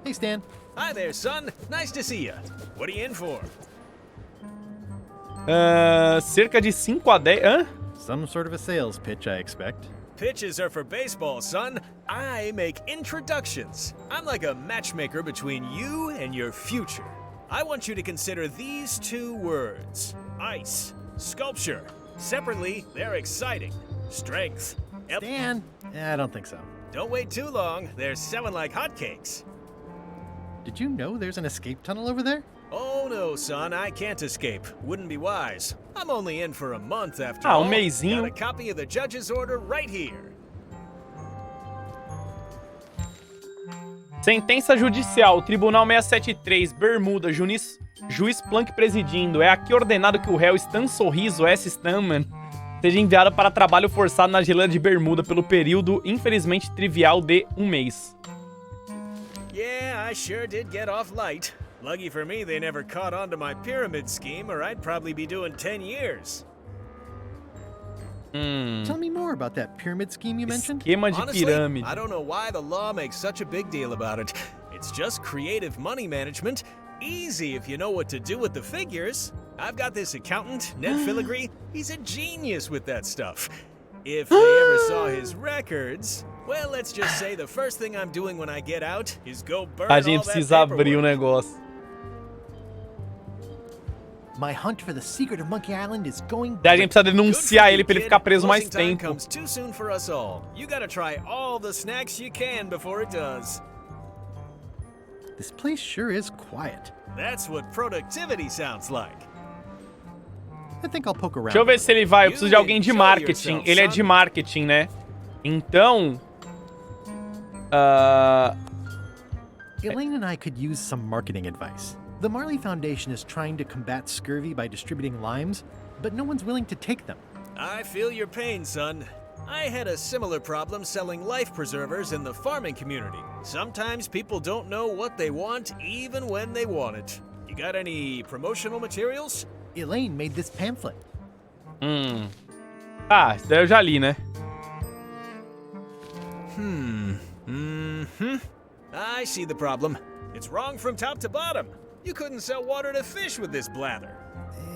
Hey, Stan. Hi there, son. Nice to see you. What are you in for? Cerca de 5 a 10... Hã? Some sort of a sales pitch, I expect. Pitches are for baseball, son. I make introductions. I'm like a matchmaker between you and your future. I want you to consider these 2 words. Ice. Sculpture. Separately, they're exciting. Strength. Stan? I don't think so. Don't wait too long. They're selling like hotcakes. Did you know there's an escape tunnel over there? Oh no, son, I can't escape. Wouldn't be wise. I'm only in for a month after all. Mesinho. Got a copy of the judge's order right here. Sentença judicial. Tribunal 673, Bermuda, juiz Planck presidindo. É aqui ordenado que o réu Stan Sorriso S. Stanman seja enviado para trabalho forçado na geleira de Bermuda pelo período, infelizmente, trivial de 1 mês. Yeah, I sure did get off light. Lucky for me, they never caught on to my pyramid scheme, or I'd probably be doing 10 years. Tell me more about that pyramid scheme you mentioned. Esquema de Honestly, pirâmide. I don't know why the law makes such a big deal about it. It's just creative money management. Easy if you know what to do with the figures. I've got this accountant, Ned Filigree. He's a genius with that stuff. If they ever saw his records, well, let's just say the first thing I'm doing when I get out is go burn A gente all that precisa abrir o paperwork. negócio. My hunt for the secret of Monkey Island is going. Daí a gente precisa denunciar Good for ele you, pra ele kid. ficar preso mais Closing time tempo. comes too soon for us all. You gotta try all the snacks you can before it does. This place sure is quiet. That's what productivity sounds like. I think I'll poke around. Deixa eu ver se ele vai. Eu preciso de alguém de marketing. Ele é de marketing, né? Então... Elaine and I could use some marketing advice. The Marley Foundation is trying to combat scurvy by distributing limes, but no one's willing to take them. I feel your pain, son. I had a similar problem selling life preservers in the farming community. Sometimes people don't know what they want, even when they want it. You got any promotional materials? Elaine made this pamphlet. Ah, isso daí eu já li, né? I see the problem. It's wrong from top to bottom. You couldn't sell water to fish with this blather.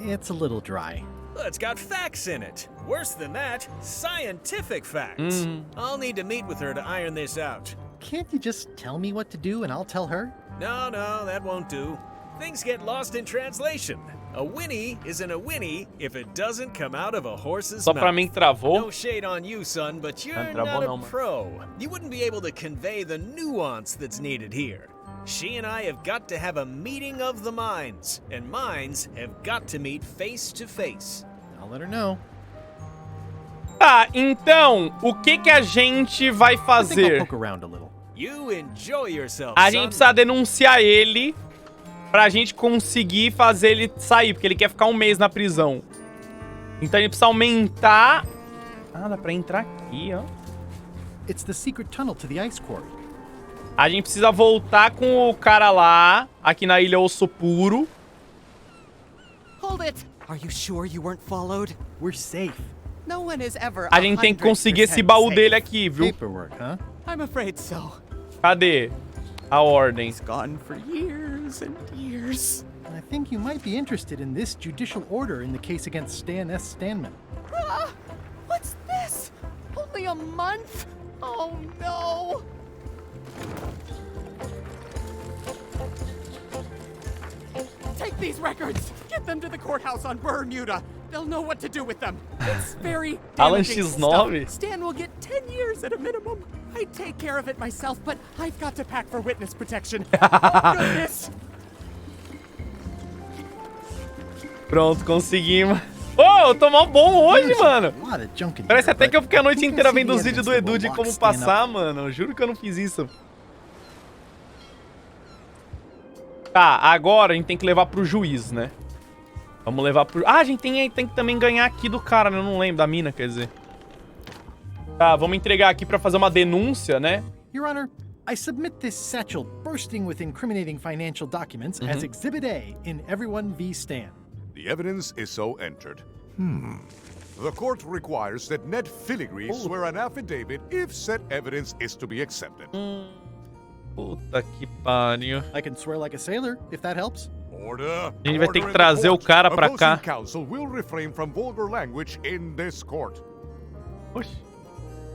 It's a little dry. Well, it's got facts in it. Worse than that, scientific facts. I'll need to meet with her to iron this out. Can't you just tell me what to do and I'll tell her? No, that won't do. Things get lost in translation. A whinny isn't a whinny if it doesn't come out of a horse's Só mouth. pra mim que travou. No shade on you, son, but you're Travou not a não, mano. pro. You wouldn't be able to convey the nuance that's needed here. She and I have got to have a meeting of the minds, and minds have got to meet face to face. I'll let her know. Tá, então, o que que a gente vai I think I'll fazer? poke around a little. You enjoy yourself, A son. gente precisa denunciar ele pra gente conseguir fazer ele sair, porque ele quer ficar 1 mês na prisão. Então a gente precisa aumentar... Ah, dá pra entrar aqui, ó. It's the secret tunnel to the ice quarry. A gente precisa voltar com o cara lá, aqui na Ilha Osso Puro. Hold it! Are you sure you weren't followed? We're safe. No one is ever A gente tem que conseguir esse baú dele aqui, viu? Paperwork, huh? I'm afraid so. Cadê a ordem? It's gone for years and years. I think you might be interested in this judicial order in the case against Stan S. Stanman. Ah! What's this? Only a month? Oh no! Take these records! Get them to the courthouse on Bermuda! They'll know what to do with them. It's very Alan damaging X9. stuff. Stan will get 10 years at a minimum. I'd take care of it myself, but I've got to pack for witness protection. Oh, goodness! Pronto, conseguimos. Oh, eu tô mó bom hoje, mano. A lot of junk in Parece here, até but que eu fiquei a I noite think I inteira see vendo the os vídeos do evidence Edu that de will como lock Stan up. passar, mano. Eu juro que eu não fiz isso. Tá, agora a gente tem que levar pro juiz, né? Vamos levar pro... Ah, a gente tem que também ganhar aqui do cara, né? Eu não lembro, da mina, quer dizer. Tá, vamos entregar aqui pra fazer uma denúncia, né? Your Honor, I submit this satchel bursting with incriminating financial documents as Exhibit A in Everyone v. Stan. The evidence is so entered. The court requires that Ned Filigree swear an affidavit if said evidence is to be accepted. Puta que pariu. I can swear like a sailor, if that helps. Order. A gente vai ter que Order in the trazer o court. cara pra Opposing cá. counsel will refrain from vulgar language in this court. Oxi.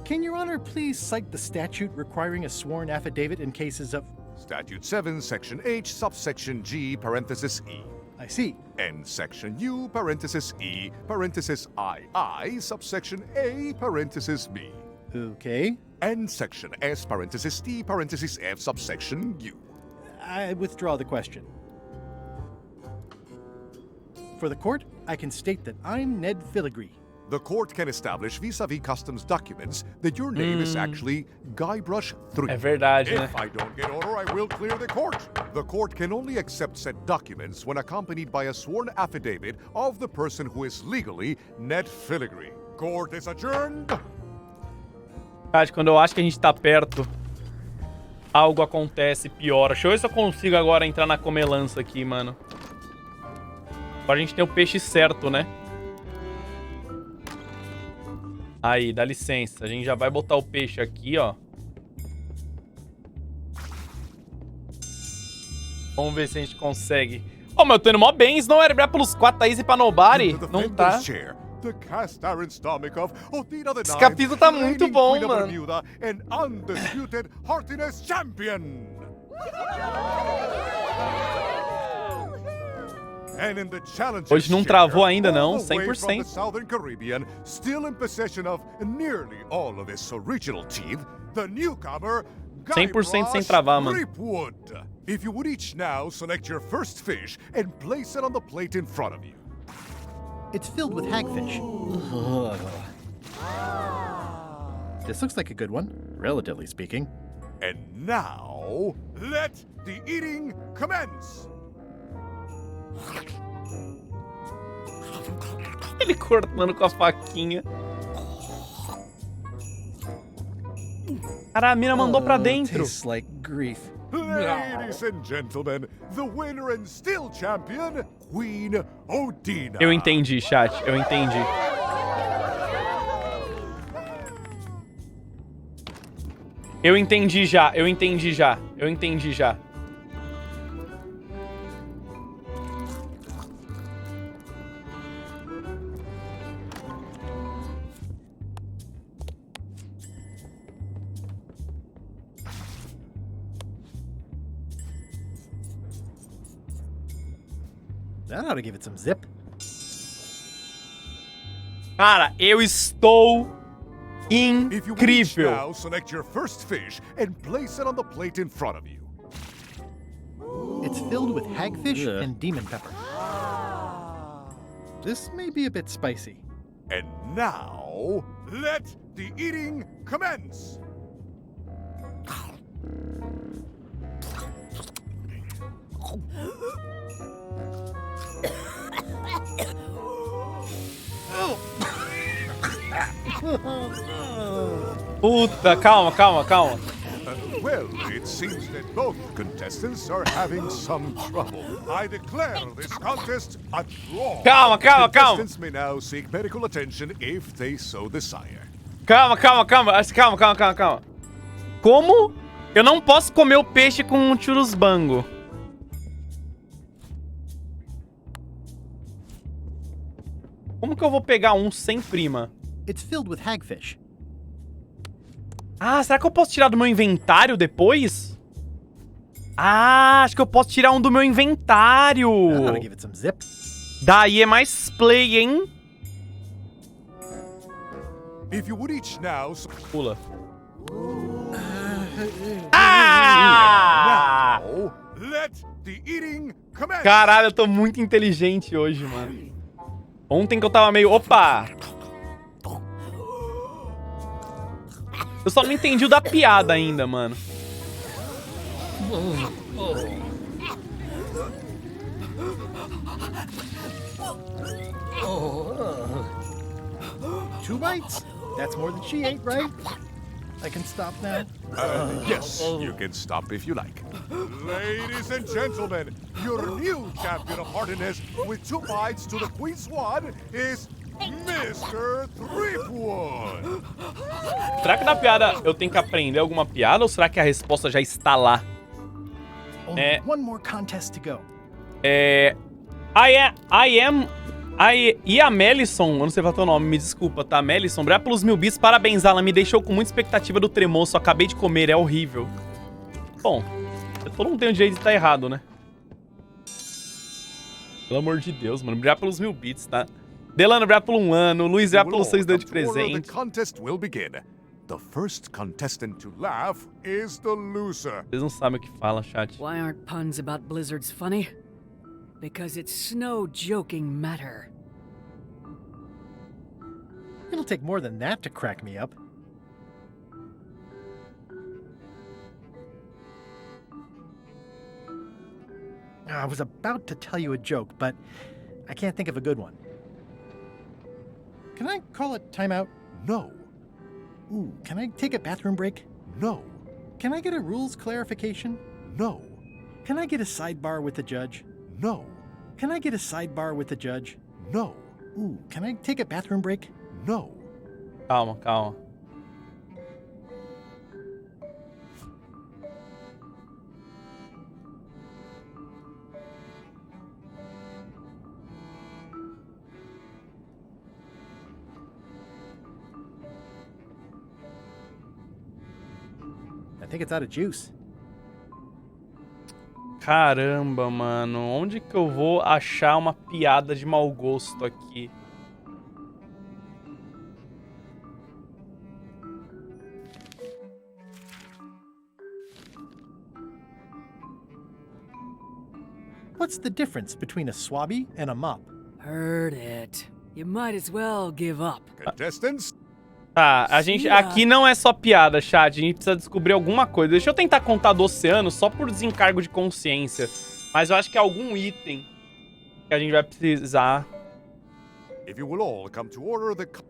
Can Your Honor please cite the statute requiring a sworn affidavit in cases of... Statute 7, Section H, subsection G, parenthesis E. I see. And Section U, parenthesis E, parenthesis II, subsection A, parenthesis B. Okay. And Section S, parenthesis T, parenthesis F, subsection U. I withdraw the question. For the court, I can state that I'm Ned Filigree. The court can establish vis-a-vis customs documents that your name is actually Guybrush 3. É verdade, né? If I don't get order, I will clear the court. The court can only accept said documents when accompanied by a sworn affidavit of the person who is legally Ned Filigree. Court is adjourned. Cara, quando eu acho que a gente tá perto, algo acontece, piora. Deixa eu ver se eu consigo agora entrar na comelança aqui, mano. Agora a gente tem o peixe certo, né? Aí, dá licença. A gente já vai botar o peixe aqui, ó. Vamos ver se a gente consegue. Ô, mas eu tô indo mó bem. Isso não era pelos 4 easy pra nobody. Não tá. Esse capítulo tá muito bom, mano. Hoje não travou ainda não, 100%. 100% sem travar, mano. If you would each now select your first fish and place it on the plate in front of you. It's filled with hagfish. This looks like a good one, relatively speaking. And now, let the eating commence. Ele cortando com a faquinha. Cara, a mina mandou pra dentro. Tastes like grief. Ladies and gentlemen, the winner and still champion, Queen Odina. Eu entendi, chat. Eu entendi. Eu entendi já. Eu entendi já. Eu entendi já. That ought to give it some zip. Cara, eu estou incrível. Now select your first fish and place it on the plate in front of you. It's filled with hagfish and demon pepper. This may be a bit spicy. And now, let the eating commence. Puta, calma. Well, it seems that both contestants are having some trouble. I declare this contest a draw. Calma. Contestants may now seek medical attention if they so desire. Calma. Como eu não posso comer o peixe com um churrusbango? Como que eu vou pegar um sem prima? It's filled with hagfish. Ah, será que eu posso tirar do meu inventário depois? Ah, acho que eu posso tirar um do meu inventário. That ought to give it some zip. Daí é mais play, hein? If you would each now Pula. Ah! now, let the eating commence. Caralho, eu tô muito inteligente hoje, mano. Ontem que eu tava meio... Opa! Eu só não entendi o da piada ainda, mano. Two bites? That's more than she ate, right? I can stop now? Yes, you can stop if you like. Ladies and gentlemen, your new champion of hardiness with 2 bites to the Queen's One is Mr. Threepwood. Será que na piada eu tenho que aprender alguma piada ou será que a resposta já está lá? Only one more contest to go. E a Melison, eu não sei falar teu nome, me desculpa, tá? Melison, obrigado pelos 1000 bits, parabéns, ela me deixou com muita expectativa do tremoço, acabei de comer, é horrível. Bom, todo mundo tem o direito de estar errado, né? Pelo amor de Deus, mano, obrigado pelos 1000 bits, tá? Delano, obrigado por 1 ano, Luiz, obrigado pelos 6 de presente. The contest will begin. The first contestant to laugh is the loser. Vocês não sabem o que fala, chat. Why aren't puns about blizzards funny? Because it's no joking matter. It'll take more than that to crack me up. I was about to tell you a joke, but I can't think of a good one. Can I call it timeout? No. Ooh, can I take a bathroom break? No. Can I get a rules clarification? No. Can I get a sidebar with the judge? No. Can I get a sidebar with the judge? No. Ooh, can I take a bathroom break? No. Calma, calma. I think it's out of juice. Caramba, mano. Onde que eu vou achar uma piada de mau gosto aqui? What's the difference between a swabby and a mop? Heard it. You might as well give up. Contestants? Tá, a gente... Aqui não é só piada, chat. A gente precisa descobrir alguma coisa. Deixa eu tentar contar do oceano só por desencargo de consciência. Mas eu acho que é algum item que a gente vai precisar. If you will all come to order the... Deixa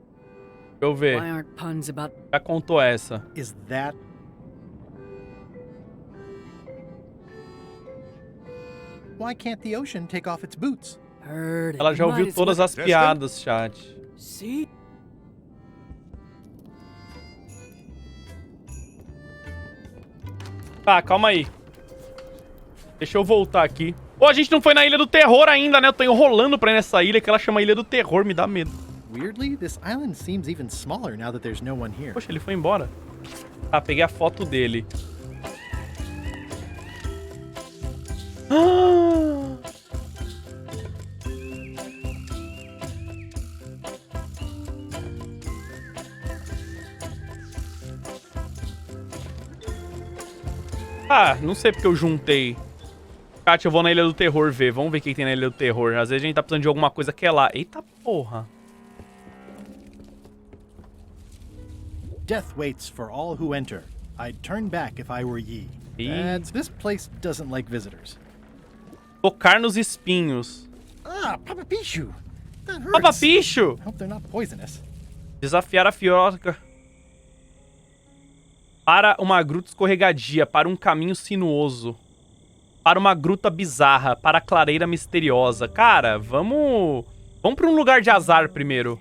eu ver. Why aren't puns about... Já contou essa. Is that... Why can't the ocean take off its boots? Heard it. Ela já You might ouviu as todas well- as piadas, chat. See? Tá, calma aí. Deixa eu voltar aqui. Pô, a gente não foi na Ilha do Terror ainda, né? Eu tô enrolando pra ir nessa ilha que ela chama Ilha do Terror, me dá medo. Weirdly, this island seems even smaller now that there's no one here. Poxa, ele foi embora. Tá, peguei a foto dele. Ah! Ah, não sei porque eu juntei. Kátia, eu vou na Ilha do Terror ver. Vamos ver o que tem na Ilha do Terror. Às vezes a gente tá precisando de alguma coisa que é lá. Eita porra. Death waits for all who enter. I'd turn back if I were ye. This place doesn't like visitors. Tocar nos espinhos. Ah, Papa Pichu! That hurts. Papa Picho! Hope they're not poisonous. Desafiar a fioca. Para uma gruta escorregadia, para um caminho sinuoso. Para uma gruta bizarra, para a clareira misteriosa. Cara, vamos pra um lugar de azar primeiro.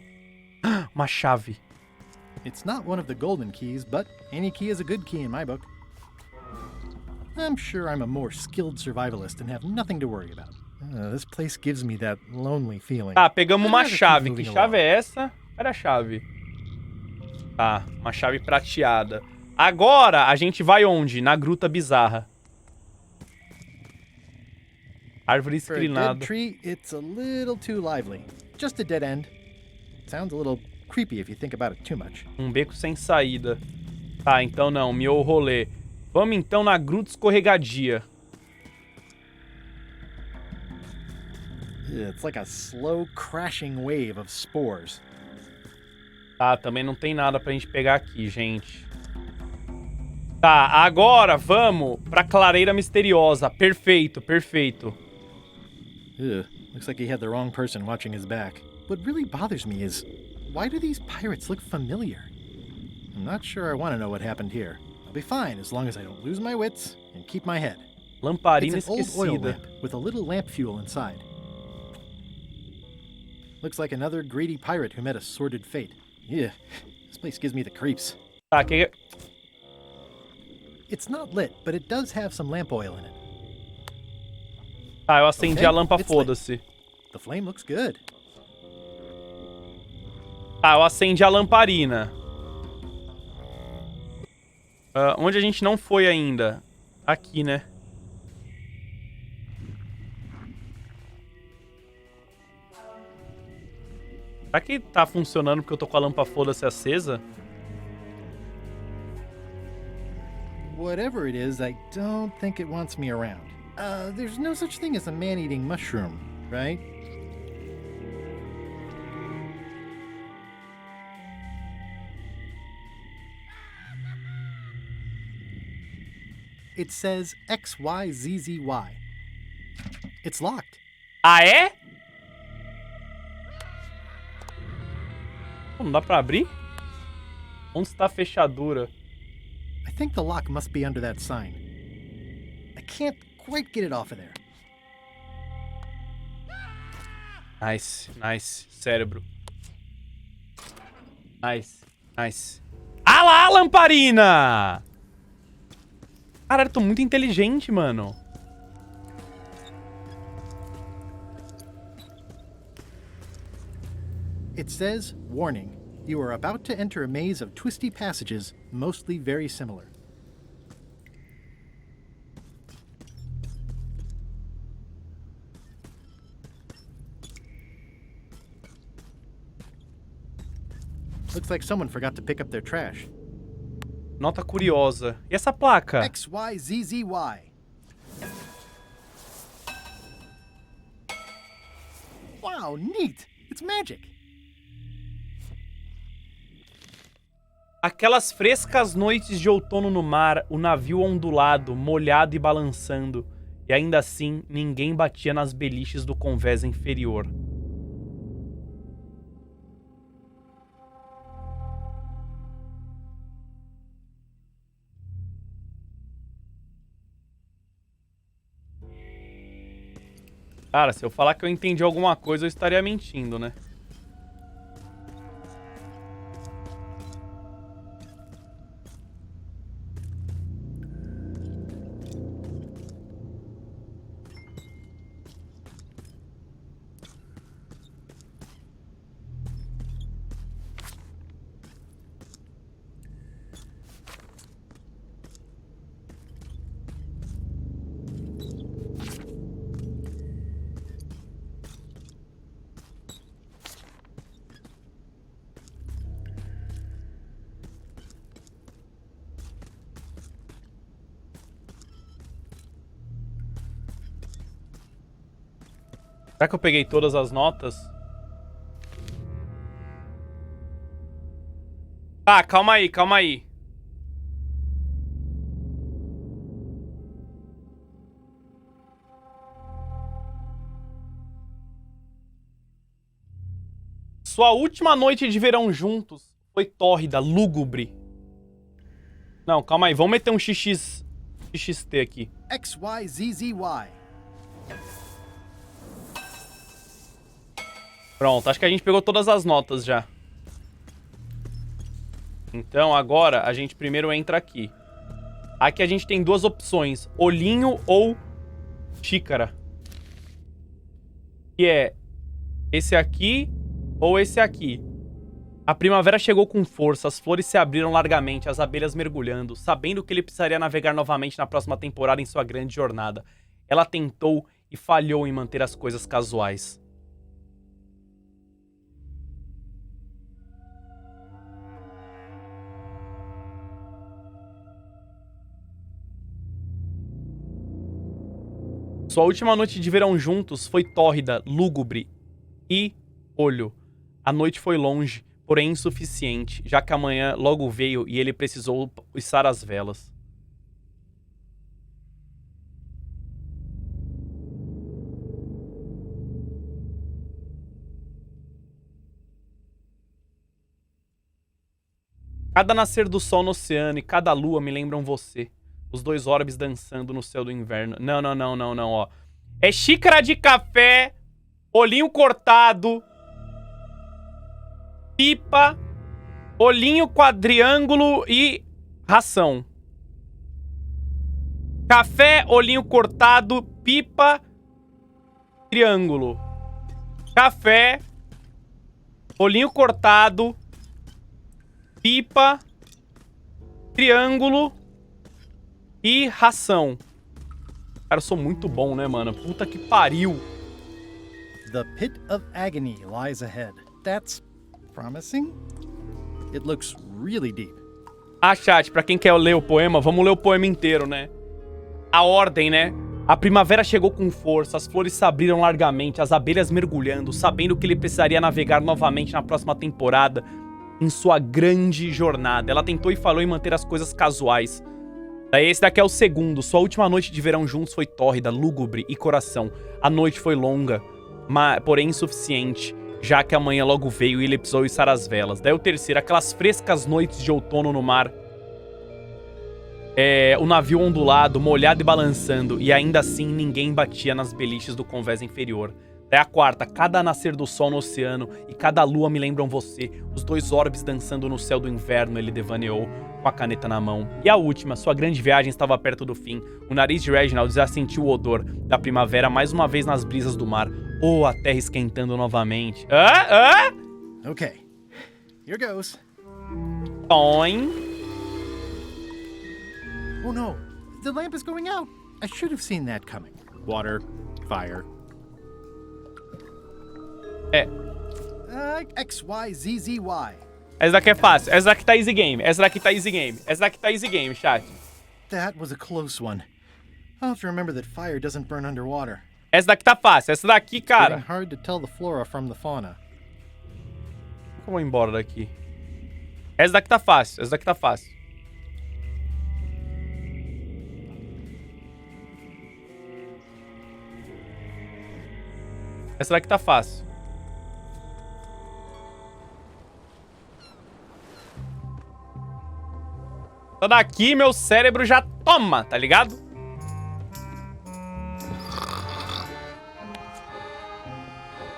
Uma chave. It's not one of the golden keys, but any key is a good key in my book. I'm sure I'm a more skilled survivalist and have nothing to worry about. This place gives me that lonely feeling. Tá, pegamos uma I'd rather keep chave. moving Que along. chave é essa? Cadê a chave? Tá, uma chave prateada. Agora a gente vai onde? Na gruta bizarra. Árvore For a dead escrinada. tree, it's a little too lively. Just a dead end. Sounds a little creepy if you think about it too much. Um beco sem saída. Tá, então não, miou o rolê. Vamos então na gruta escorregadia. It's like a slow crashing wave of spores. Tá, também não tem nada pra gente pegar aqui, gente. Tá, agora vamos pra clareira misteriosa. Perfeito, perfeito. Ugh, looks like he had the wrong person watching his back. What really bothers me is, why do these pirates look familiar? I'm not sure I want to know what happened here. I'll be fine as long as I don't lose my wits and keep my head. Lamparina It's an old oil esquecida. lamp with a little lamp fuel inside. Looks like another greedy pirate who met a sordid fate. Yeah, this place gives me the creeps. Tá, que... It's not lit, but it does have some lamp oil in it. Tá, eu acendi Okay, a lâmpada, it's lit. foda-se. The flame looks good. Tá, eu acendi a lamparina. Onde a gente não foi ainda? Aqui, né? Será que tá funcionando porque eu tô com a lâmpada foda-se acesa? Whatever it is, I don't think it wants me around. There's no such thing as a man-eating mushroom, right? It says XYZZY. It's locked. Ah, é? Não dá pra abrir? Onde está a fechadura? I think the lock must be under that sign. I can't quite get it off of there. Nice, nice. Cérebro. Nice, nice. Ah lá, lamparina! Caralho, eu tô muito inteligente, mano. It says, warning, you are about to enter a maze of twisty passages, mostly very similar. Looks like someone forgot to pick up their trash. Nota curiosa. E essa placa? XYZZY. Wow, neat! It's magic! Aquelas frescas noites de outono no mar, o navio ondulado, molhado e balançando, e ainda assim ninguém batia nas beliches do convés inferior. Cara, se eu falar que eu entendi alguma coisa, eu estaria mentindo, né? Será que eu peguei todas as notas? Tá, calma aí, calma aí. Sua última noite de verão juntos foi tórrida, lúgubre. Não, calma aí, vamos meter um XXT aqui. XYZZY. Pronto, acho que a gente pegou todas as notas já. Então agora a gente primeiro entra aqui. Aqui a gente tem duas opções, olhinho ou xícara. Que é esse aqui ou esse aqui. A primavera chegou com força, as flores se abriram largamente, as abelhas mergulhando, sabendo que ele precisaria navegar novamente na próxima temporada em sua grande jornada. Ela tentou e falhou em manter as coisas casuais. Sua última noite de verão juntos foi tórrida, lúgubre e olho. A noite foi longe, porém insuficiente, já que amanhã logo veio e ele precisou içar as velas. Cada nascer do sol no oceano e cada lua me lembram você. Os dois orbes dançando no céu do inverno. Não, não, não, não, não, ó. É xícara de café, olhinho cortado, pipa, olhinho quadriângulo e ração. Café, olhinho cortado, pipa, triângulo. Café, olhinho cortado, pipa, triângulo e ração. Cara, eu sou muito bom, né, mano? Puta que pariu. The pit of agony lies ahead. That's promising. It looks really deep. Ah, chat, pra quem quer ler o poema, vamos ler o poema inteiro, né? A ordem, né? A primavera chegou com força, as flores se abriram largamente, as abelhas mergulhando, sabendo que ele precisaria navegar novamente na próxima temporada em sua grande jornada. Ela tentou e falou em manter as coisas casuais. Daí esse daqui é o segundo. Sua última noite de verão juntos foi tórrida, lúgubre e coração. A noite foi longa, porém insuficiente, já que amanhã logo veio e ele precisou içar as velas. Daí o terceiro, aquelas frescas noites de outono no mar. O navio ondulado, molhado e balançando, e ainda assim ninguém batia nas beliches do convés inferior. Daí a quarta, cada nascer do sol no oceano e cada lua me lembram você. Os dois orbes dançando no céu do inverno, ele devaneou com a caneta na mão. E a última, sua grande viagem estava perto do fim. O nariz de Reginald já sentiu o odor da primavera mais uma vez nas brisas do mar. Oh, a terra esquentando novamente. Okay, here goes. Põe. Oh no, the lamp is going out. I should have seen that coming. Water, fire. X, Y, Z, Z, Y. Essa daqui é fácil. Essa daqui tá easy game. Essa daqui tá easy game. Essa daqui tá easy game, chat. That was a close one. I'll have to remember that fire doesn't burn underwater. Essa daqui tá fácil. Essa daqui, cara... Getting hard to tell the flora from the fauna. Eu vou embora daqui. Essa daqui tá fácil. Essa daqui tá fácil. Essa daqui tá fácil. Essa daqui, meu cérebro já toma, tá ligado?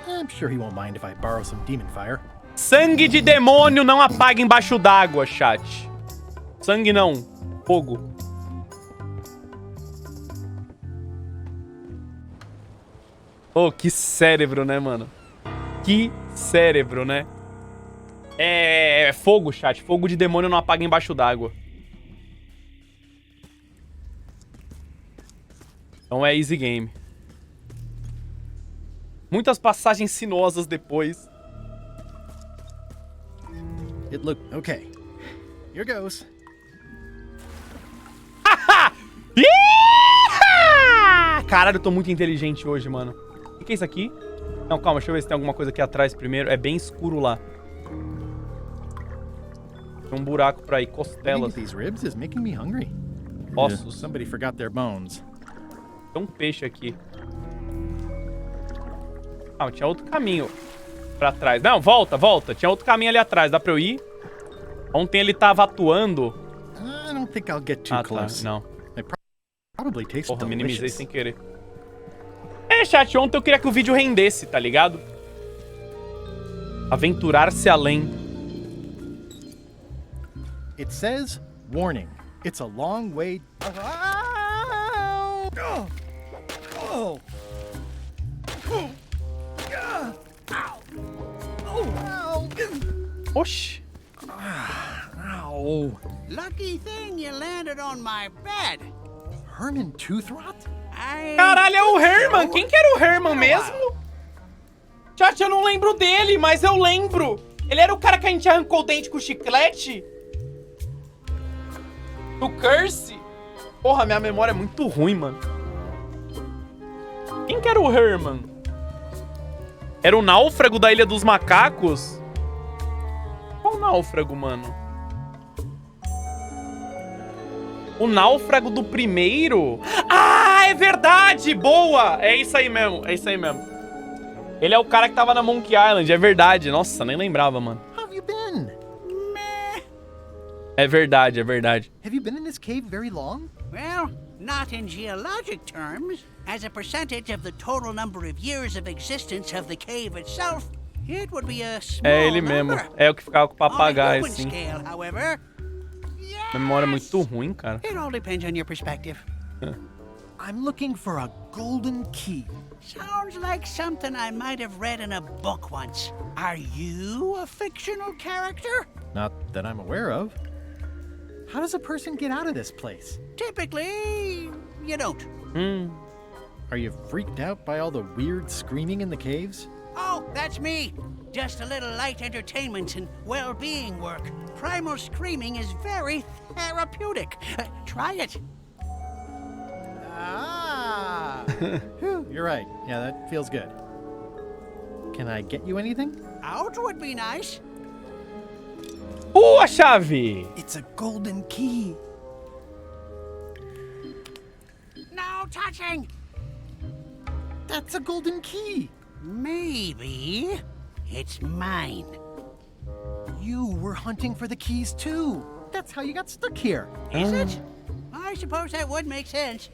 I'm sure he won't mind if I borrow some demon fire. Sangue de demônio não apaga embaixo d'água, chat. Sangue não. Fogo. Oh, que cérebro, né, mano? Que cérebro, né? Fogo, chat. Fogo de demônio não apaga embaixo d'água. Então é easy game. Muitas passagens sinuosas depois. It look okay. Here goes. Caralho, eu tô muito inteligente hoje, mano. O que é isso aqui? Não, calma, deixa eu ver se tem alguma coisa aqui atrás primeiro. É bem escuro lá. Tem um buraco pra ir, costelas. These ribs is making me hungry. Ossos. Somebody forgot their bones. Tem um peixe aqui. Ah, tinha outro caminho pra trás. Não, volta, volta. Tinha outro caminho ali atrás. Dá pra eu ir? Ontem ele tava atuando. I don't think I'll get too close. Tá, não. They probably taste Porra, minimizei delicious. sem querer. Chat, ontem eu queria que o vídeo rendesse, tá ligado? Aventurar-se além. It says, warning, it's a long way... Oxi. Ow. Lucky thing you landed on my bed. Herman Toothrot? Caralho, é o Herman. Quem que era o Herman mesmo? Chat, eu não lembro dele, mas eu lembro. Ele era o cara que a gente arrancou o dente com chiclete? Do Curse? Porra, minha memória é muito ruim, mano. Quem que era o Herman? Era o náufrago da Ilha dos Macacos? Qual náufrago, mano? O náufrago do primeiro? Ah, é verdade! Boa! É isso aí mesmo, é isso aí mesmo. Ele é o cara que tava na Monkey Island, é verdade. Nossa, nem lembrava, mano. How have you been? É verdade, é verdade. Have you been in this cave very long? Well, not in geologic terms. As a percentage of the total number of years of existence of the cave itself, it would be a small É ele mesmo. number. É o que ficava com o On a papagaio, human assim. scale, however, Memória muito ruim, cara. it all depends on your perspective. I'm looking for a golden key. Sounds like something I might have read in a book once. Are you a fictional character? Not that I'm aware of. How does a person get out of this place? Typically, you don't. Are you freaked out by all the weird screaming in the caves? Oh, that's me. Just a little light entertainment and well-being work. Primal screaming is very therapeutic. Try it. Ah! Phew, you're right. Yeah, that feels good. Can I get you anything? Out would be nice. A chave! It's a golden key. No touching. That's a golden key. Maybe it's mine. You were hunting for the keys too. That's how you got stuck here. Is it? I suppose that would make sense.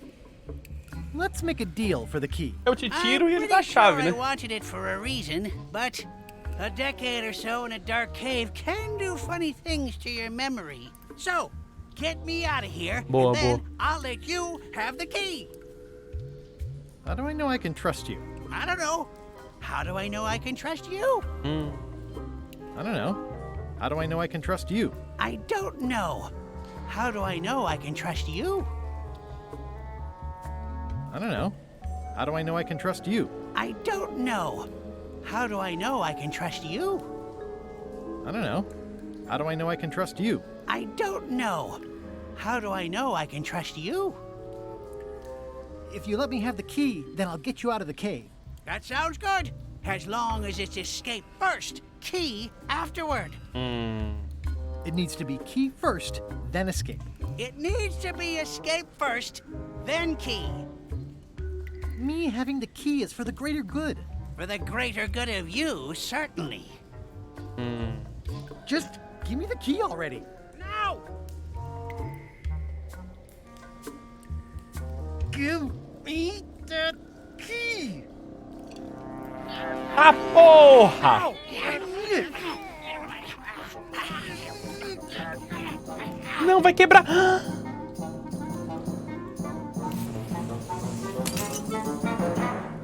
Let's make a deal for the key. Eu te tiro e ele I'm dá a pretty chave, sure né? I wanted it for a reason, but a decade or so in a dark cave can do funny things to your memory. So, get me out of here, Boa, and then boa. I'll let you have the key. How do I know I can trust you? I don't know. How do I know I can trust you? I don't know. How do I know I can trust you? I don't know. How do I know I can trust you? I don't know. How do I know I can trust you? I don't know. How do I know I can trust you? I don't know. How do I know I can trust you? I don't know. How do I know I can trust you? If you let me have the key, then I'll get you out of the cave. That sounds good. As long as it's escape first, key afterward. It needs to be key first, then escape. It needs to be escape first, then key. Me having the key is for the greater good. For the greater good of you, certainly. Just give me the key already. No! Give me that key. Ah, porra! Não, vai quebrar.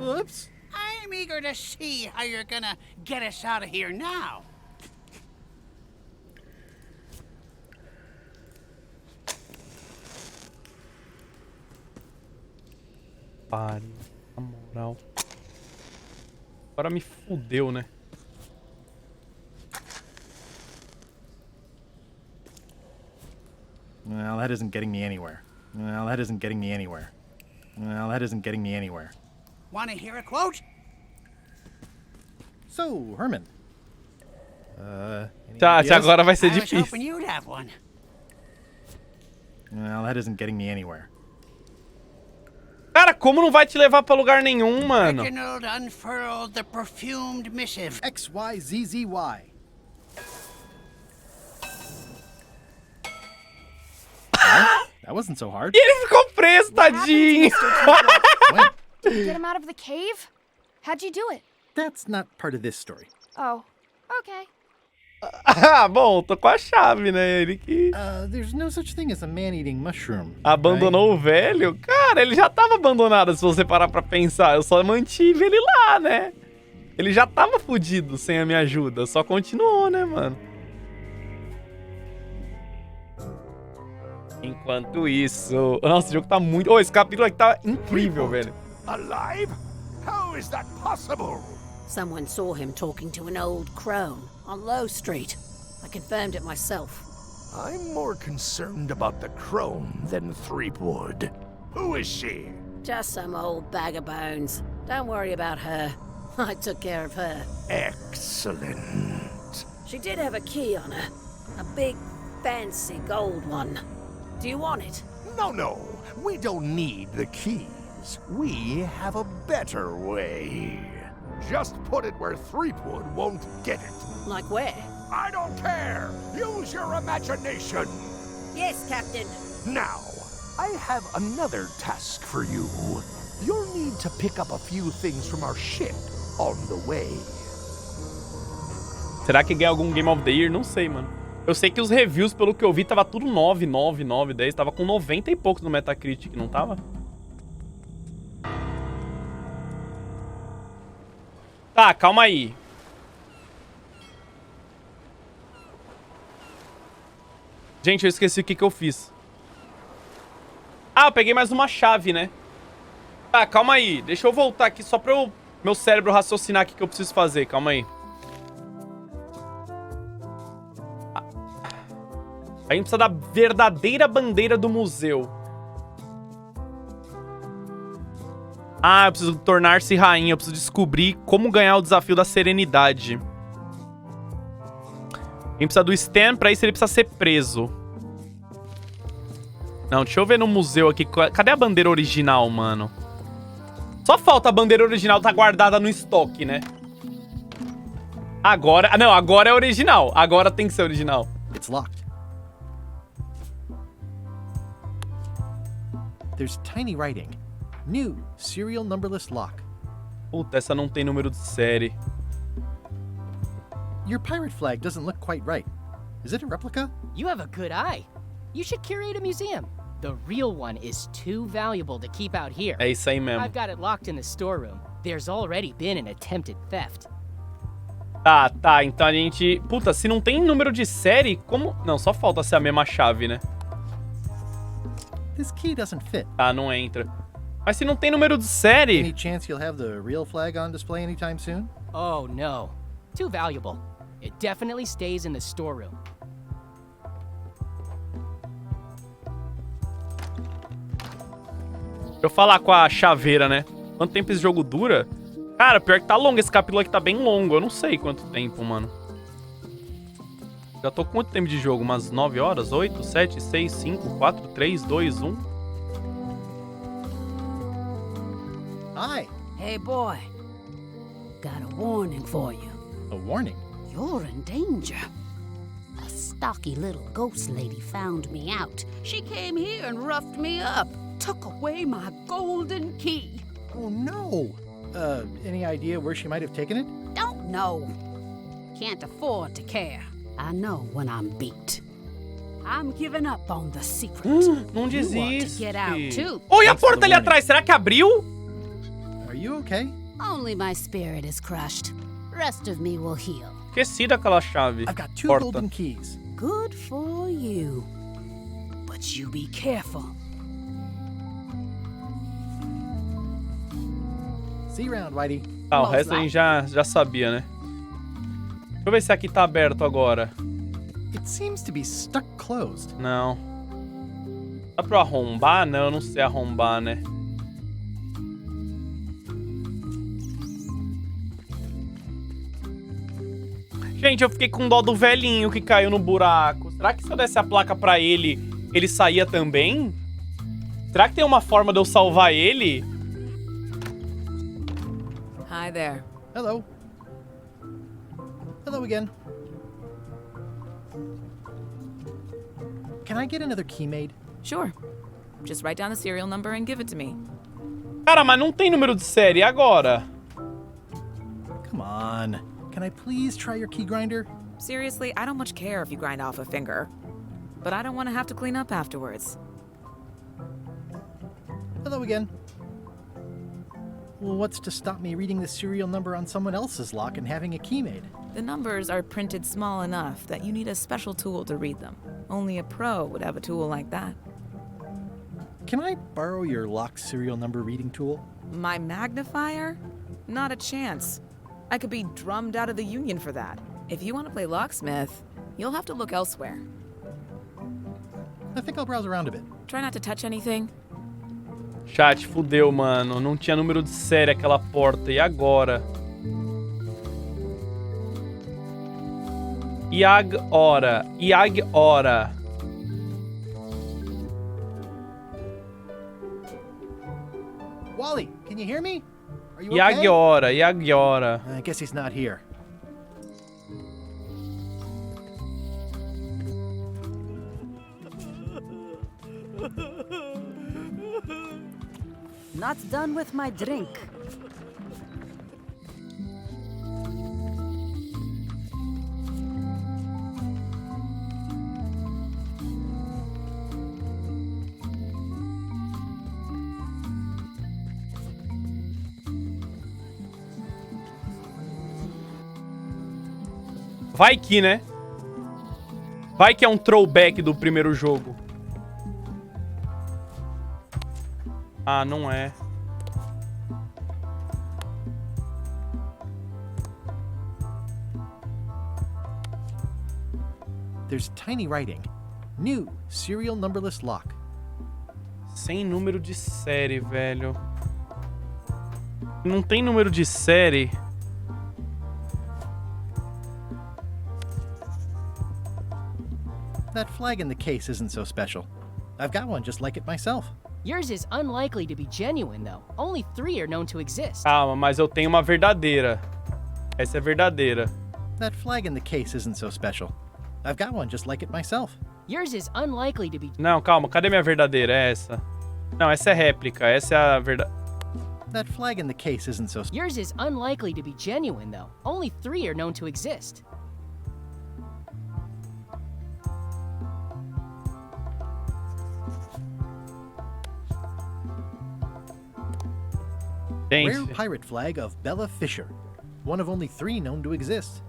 Oops. I'm eager to see how you're gonna get us out of here now. Pare, na moral. Agora me fudeu, né? Well, that isn't getting me anywhere. Well, that isn't getting me anywhere. Well, that isn't getting me anywhere. Wanna hear a quote? So, Herman. Any Tá, ideas? agora vai ser I was difícil. hoping you'd have one. Well, that isn't getting me anywhere. Cara, como não vai te levar pra lugar nenhum, mano? Reginald unfurled the perfumed missive. XYZZY. That wasn't so hard. E ele ficou preso, tadinho. When? Did you get him out of the cave? How'd you do it? That's not part of this story. Oh, okay. Ah, bom, tô com a chave, né? Ele que There's no such thing as a man-eating mushroom. abandonou o velho. Cara, ele já tava abandonado, se você parar pra pensar. Eu só mantive ele lá, né? Ele já tava fudido sem a minha ajuda. Só continuou, né, mano? Enquanto isso... Nossa, esse jogo tá muito... Ô, esse capítulo aqui tá incrível, velho. Alive? How is that possible? Someone saw him talking to an old crone on Low Street. I confirmed it myself. I'm more concerned about the crone than Threepwood. Who is she? Just some old bag of bones. Don't worry about her. I took care of her. Excellent. She did have a key on her. A big, fancy gold one. Do you want it? No. We don't need the keys. We have a better way. Just put it where Threepwood won't get it. Like where? I don't care. Use your imagination. Yes, Captain. Now, I have another task for you. You'll need to pick up a few things from our ship on the way. Será que ganha algum Game of the Year? Não sei, mano. Eu sei que os reviews, pelo que eu vi, tava tudo 9, 9, 9, 10. Tava com 90 e poucos no Metacritic, não tava? Tá, calma aí. Gente, eu esqueci o que eu fiz. Ah, eu peguei mais uma chave, né? Tá, calma aí. Deixa eu voltar aqui só pra meu cérebro raciocinar o que eu preciso fazer. Calma aí. A gente precisa da verdadeira bandeira do museu. Ah, eu preciso tornar-se rainha. Eu preciso descobrir como ganhar o desafio da serenidade. A gente precisa do Stan. Pra isso ele precisa ser preso. Não, deixa eu ver no museu aqui. Cadê a bandeira original, mano? Só falta a bandeira original tá guardada no estoque, né? Agora... Não, agora é original. Agora tem que ser original. It's locked. There's tiny writing. New serial numberless lock. Puta, essa não tem número de série. Your pirate flag doesn't look quite right. Is it a replica? You have a good eye. You should curate a museum. The real one is too valuable to keep out here. É isso aí mesmo. I've got it locked in the storeroom. There's already been an attempted theft. Tá, então a gente... Puta, se não tem número de série, como... Não, só falta ser a mesma chave, né? This key doesn't fit. Tá, não entra. Mas se não tem número de série... Any chance you'll have the real flag on display anytime soon? Oh, no. Too valuable. It definitely stays in the storeroom. Deixa eu falar com a chaveira, né? Quanto tempo esse jogo dura? Cara, pior que tá longo. Esse capítulo aqui tá bem longo. Eu não sei quanto tempo, mano. Já tô com quanto tempo de jogo? Umas 9 horas? 8, 7, 6, 5, 4, 3, 2, 1. Hi. Hey, boy. Got a warning for you. A warning? You're in danger. A stocky little ghost lady found me out. She came here and roughed me up. Took away my golden key. Oh, no. Any idea where she might have taken it? Don't know. Can't afford to care. I know when I'm beat. I'm giving up on the secret. Não You ought to desiste. get out too. Oh, e a porta ali atrás? Será que abriu? Are you okay? Only my spirit is crushed. Rest of me will heal. Esqueci daquela chave. I've got 2 Porta. golden keys. Good for you. But you be careful. See you around, Whitey. Tá, o resto a gente já sabia, né? Deixa eu ver se aqui tá aberto agora. It seems to be stuck closed. Não. Dá pra eu arrombar? Não, eu não sei arrombar, né? Gente, eu fiquei com dó do velhinho que caiu no buraco. Será que se eu desse a placa pra ele, ele saía também? Será que tem uma forma de eu salvar ele? Hi there. Hello. Hello again. Can I get another key made? Sure. Just write down the serial number and give it to me. Cara, mas não tem número de série, e agora? Come on. Can I please try your key grinder? Seriously, I don't much care if you grind off a finger. But I don't want to have to clean up afterwards. Hello again. Well, what's to stop me reading the serial number on someone else's lock and having a key made? The numbers are printed small enough that you need a special tool to read them. Only a pro would have a tool like that. Can I borrow your lock serial number reading tool? My magnifier? Not a chance. I could be drummed out of the union for that. If you want to play locksmith, you'll have to look elsewhere. I think I'll browse around a bit. Try not to touch anything. Chat, fudeu, mano. Não tinha número de série aquela porta. E agora? E agora? E agora? Wally, can you hear me? Are you E okay? agora? E agora? I guess he's not here. Not done with my drink. Vai que, né? Vai que é um throwback do primeiro jogo. Ah, não é. There's tiny writing. New serial numberless lock. Sem número de série, velho. Não tem número de série. That flag in the case isn't so special. I've got one just like it myself. Yours is unlikely to be genuine, though. Only 3 are known to exist. Calma, mas eu tenho uma verdadeira. Essa é verdadeira. That flag in the case isn't so special. I've got one just like it myself. Yours is unlikely to be... Não, calma. Cadê minha verdadeira? É essa. Não, essa é réplica. Essa é a verdade. That flag in the case isn't so... Yours is unlikely to be genuine, though. Only 3 are known to exist. Rare pirate flag of Bella Fisher. One of only 3 known to exist.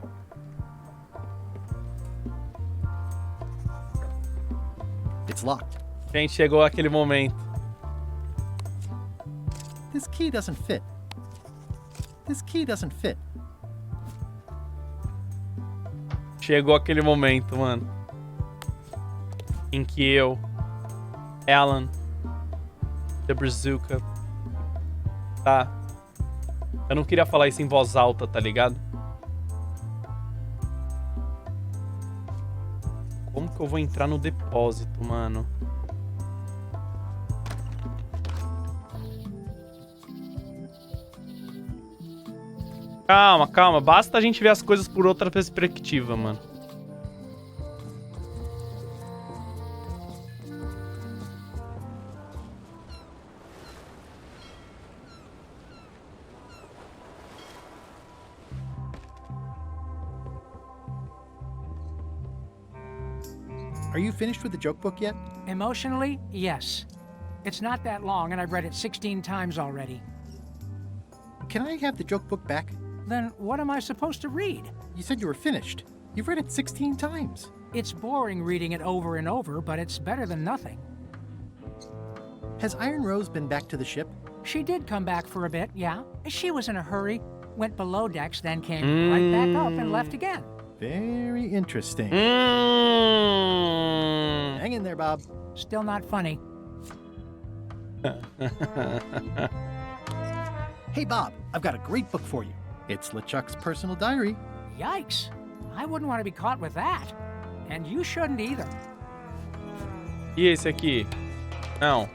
It's locked. Gente, chegou aquele momento. This key doesn't fit. This key doesn't fit. Chegou aquele momento, mano. Em que eu, Alan, The Bazooka... Tá. Eu não queria falar isso em voz alta, tá ligado? Como que eu vou entrar no depósito, mano? Calma, calma. Basta a gente ver as coisas por outra perspectiva, mano. Are you finished with the joke book yet? Emotionally, yes. It's not that long, and I've read it 16 times already. Can I have the joke book back? Then what am I supposed to read? You said you were finished. You've read it 16 times. It's boring reading it over and over, but it's better than nothing. Has Iron Rose been back to the ship? She did come back for a bit, yeah. She was in a hurry, went below decks, then came right back up and left again. Very interesting. Hang in there, Bob. Still not funny. Hey, Bob, I've got a great book for you. It's LeChuck's personal diary. Yikes. I wouldn't want to be caught with that. And you shouldn't either. E esse aqui? Não.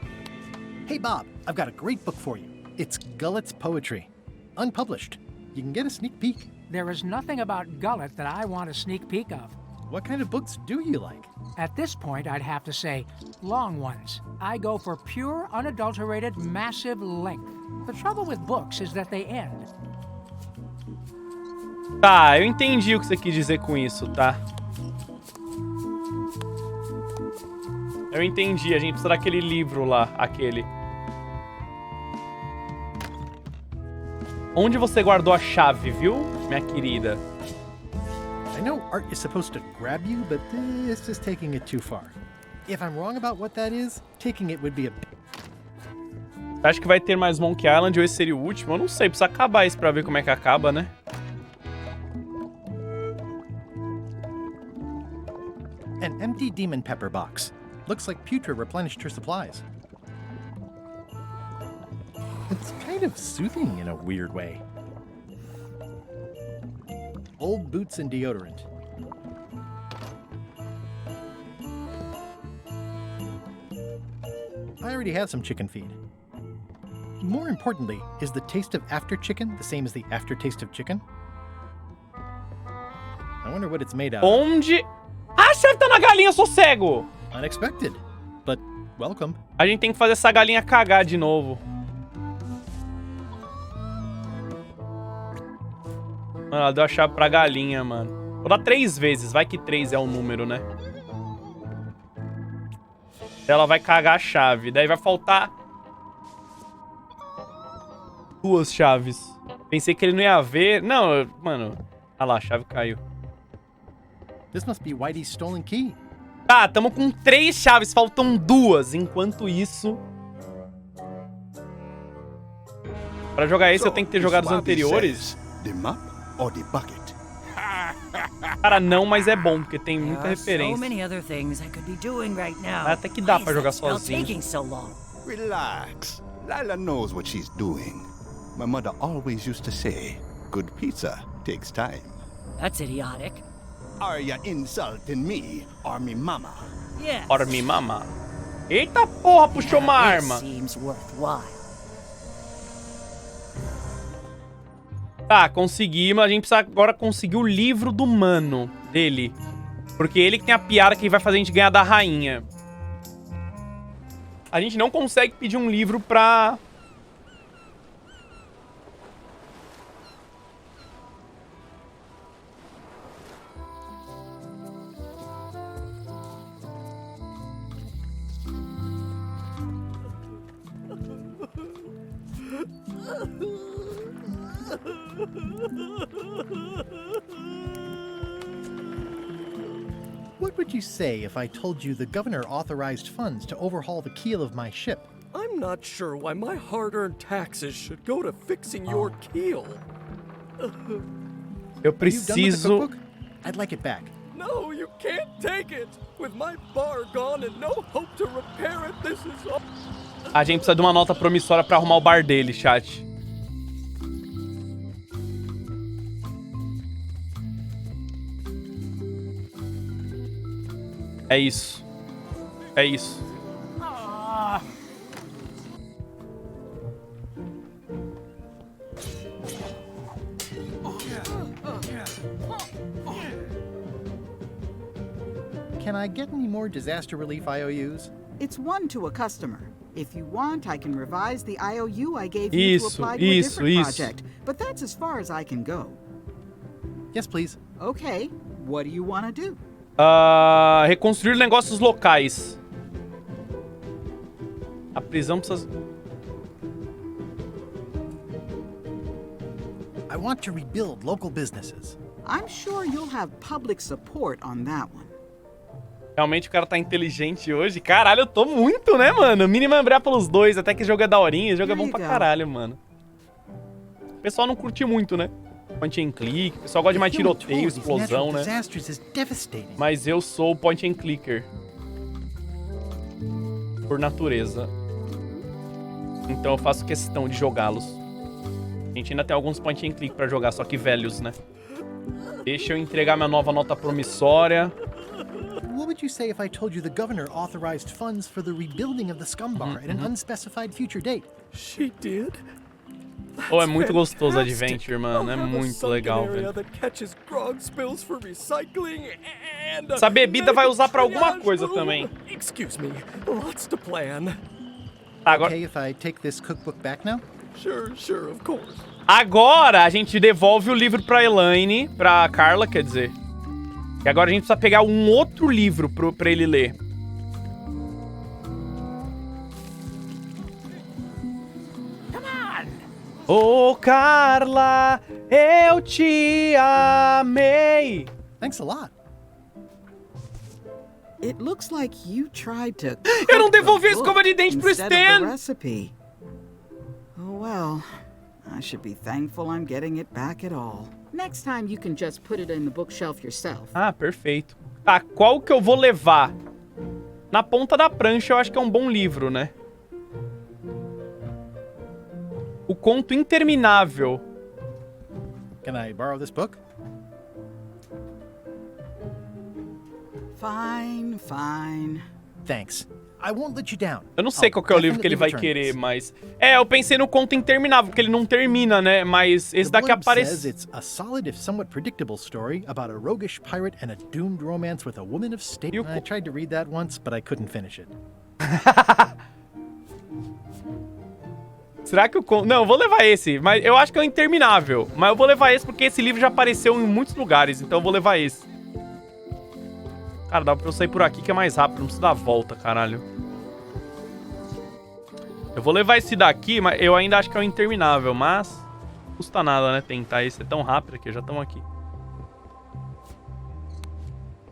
Hey, Bob, I've got a great book for you. It's Gullet's poetry. Unpublished. You can get a sneak peek. There is nothing about Gullet that I want a sneak peek of. What kind of books do you like? At this point, I'd have to say long ones. I go for pure, unadulterated, massive length. The trouble with books is that they end. Tá, eu entendi o que você quis dizer com isso, tá? Eu entendi, a gente precisa daquele livro lá, aquele. Onde você guardou a chave, viu, minha querida? I know art is supposed to grab you, but this is taking it too far. If I'm wrong about what that is, taking it would be a... Acho que vai ter mais Monkey Island ou esse seria o último? Eu não sei, precisa acabar isso pra ver como é que acaba, né? An empty demon pepper box. Looks like Putra replenished her supplies. It's kind of soothing in a weird way. Old boots and deodorant. I already have some chicken feed. More importantly, is the taste of after chicken the same as the aftertaste of chicken? I wonder what it's made out of. Onde? Ah, a chave tá na galinha, eu sou cego! Unexpected, but welcome. A gente tem que fazer essa galinha cagar de novo. Mano, ela deu a chave pra galinha, mano. Vou dar 3 vezes, vai que 3 é o número, né? Ela vai cagar a chave. Daí vai faltar 2 chaves. Pensei que ele não ia ver. Não, mano. Ah lá, a chave caiu. This must be Whitey's stolen key. Tá, tamo com 3 chaves, faltam 2. Enquanto isso... Pra jogar esse, eu tenho que ter jogado os anteriores. The map or the bucket? Cara, não, mas é bom, porque tem muita referência. Até que dá pra jogar sozinho. Relax. Lila knows what she's doing. My mother always used to say, good pizza takes time. That's idiotic. Are you insulting me or me mama? Yes. Or me mama. Eita porra, puxou uma arma. Seems worthwhile. Tá, conseguimos. A gente precisa agora conseguir o livro do mano dele. Porque ele que tem a piada que vai fazer a gente ganhar da rainha. A gente não consegue pedir um livro pra... What would you say if I told you the governor authorized funds to overhaul the keel of my ship? I'm not sure why my hard-earned taxes should go to fixing your keel. Eu preciso... I'd like it back. No, you can't take it. With my bar gone and no hope to repair it, this is all... A gente precisa de uma nota promissória pra arrumar o bar dele, chat. É isso. É isso. Can I get any more disaster relief IOUs? It's one to a customer. If you want, I can revise the IOU I gave you to apply to a different project. But that's as far as I can go. Yes, please. Okay, what do you want to do? Reconstruir negócios locais. A prisão precisa... I want to rebuild local businesses. I'm sure you'll have public support on that one. Realmente o cara tá inteligente hoje. Caralho, eu tô muito, né, mano? Mínimo lembrar pelos dois, até que o jogo é daorinha, o jogo é bom pra caralho, mano. O pessoal não curte muito, né? Point and click, o pessoal gosta de mais tiroteio, explosão, né? Mas eu sou point and clicker. Por natureza. Então eu faço questão de jogá-los. A gente ainda tem alguns point and click pra jogar, só que velhos, né? Deixa eu entregar minha nova nota promissória. What would you say if I told you the governor authorized funds for the rebuilding of the scum bar at an unspecified future date? She did? Oh, é muito gostoso o Adventure, mano. É muito legal, velho. Essa bebida vai usar pra alguma coisa também. Excuse me, lots to plan. Agora... Okay if I take this cookbook back now? Sure, of course. Agora a gente devolve o livro pra Elaine, pra Carla, quer dizer. E agora a gente precisa pegar um outro livro pra ele ler. Oh, Carla, eu te amei. Thanks a lot. It looks like you tried to... Eu não devolvi a escova de dente pro Stan. Recipe. Oh well, I should be thankful I'm getting it back at all. Next time you can just put it in the bookshelf yourself. Ah, perfeito. Tá, qual que eu vou levar? Na ponta da prancha eu acho que é um bom livro, né? O Conto Interminável. Can I borrow this book? Fine. Thanks. I won't let you down. Eu não sei qual que é o livro que ele vai querer, mas... eu pensei no Conto Interminável, porque ele não termina, né? Mas esse daqui aparece... It's a solid if somewhat predictable story about a roguish pirate and a doomed romance with a woman of state. I tried to read that once, but I couldn't finish it. Será que eu... Não, eu vou levar esse. Mas eu acho que é o interminável. Mas eu vou levar esse porque esse livro já apareceu em muitos lugares. Então eu vou levar esse. Cara, dá pra eu sair por aqui que é mais rápido. Não precisa dar a volta, caralho. Eu vou levar esse daqui, mas eu ainda acho que é o interminável. Mas não custa nada, né? Tentar esse. É tão rápido que já estamos aqui.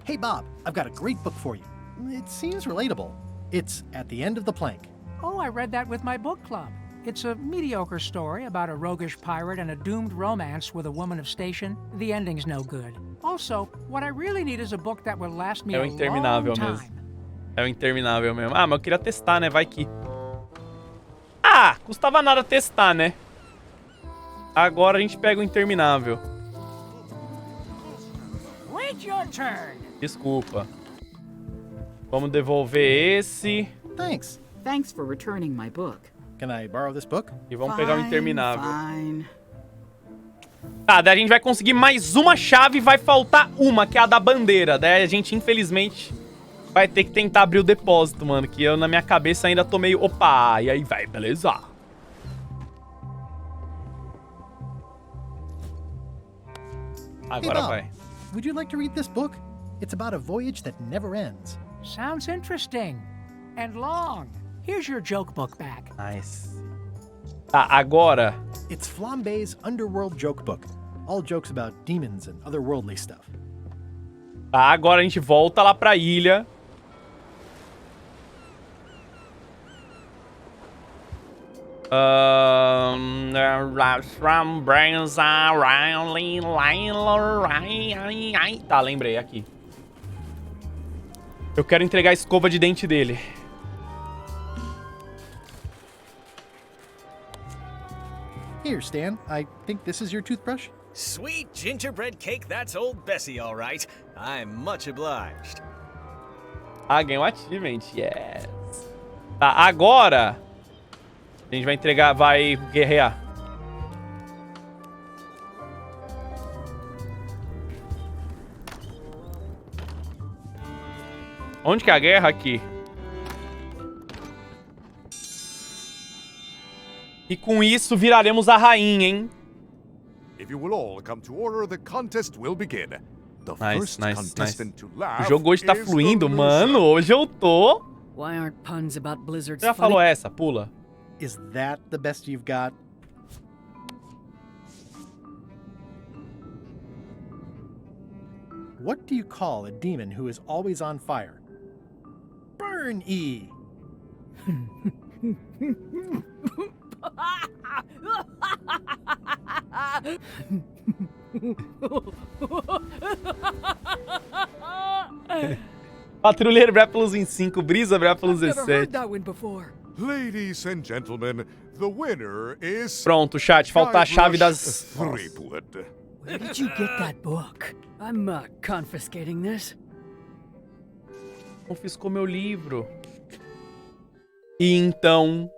Hey, Bob, I've got a great book for you. It seems relatable. It's At the End of the Plank. Oh, I read that with my book club. It's a mediocre story about a roguish pirate and a doomed romance with a woman of station. The ending's no good. Also, what I really need is a book that will last me É o a interminável long time. mesmo. É o interminável mesmo. Ah, mas eu queria testar, né? Vai que... Ah, custava nada testar, né? Agora a gente pega o interminável. Wait your turn. Desculpa. Vamos devolver esse. Thanks. Thanks for returning my book. Can I borrow this book? E vamos pegar o interminável. Fine. Tá, daí a gente vai conseguir mais uma chave e vai faltar uma, que é a da bandeira. Daí a gente, infelizmente, vai ter que tentar abrir o depósito, mano. Que eu, na minha cabeça, ainda tô meio... Opa! E aí vai, beleza. Agora Bob, vai. Would you like to read this book? It's about a voyage that never ends. Sounds interesting. And long. Here's your joke book back. Nice. Tá, agora... It's Flambe's Underworld Joke Book. All jokes about demons and otherworldly stuff. Tá, agora a gente volta lá pra ilha. Tá, lembrei, aqui. Eu quero entregar a escova de dente dele. Here, Stan. I think this is your toothbrush. Sweet gingerbread cake, that's old Bessie, all right. I'm much obliged. Ah, ganhou um achievement, yes. Tá, agora a gente vai entregar, vai guerrear. Onde que é a guerra? Aqui. E com isso viraremos a rainha, hein? If you will all come to order, the contest will begin. The first contestant to laugh O jogo hoje tá is the fluindo, loser. mano. Hoje eu tô... Why aren't puns about blizzards Já funny? falou essa, pula. Is that the best you've got? What do you call a demon who is always on fire? Burn E! Patrulheiro Brápulos em 5, Brisa Brápulos em 7. Ladies and gentlemen, the winner is... Pronto, chat, falta a chave das... Threepwood. Where did you get that book? I'm confiscating this. Confiscou meu livro. E então...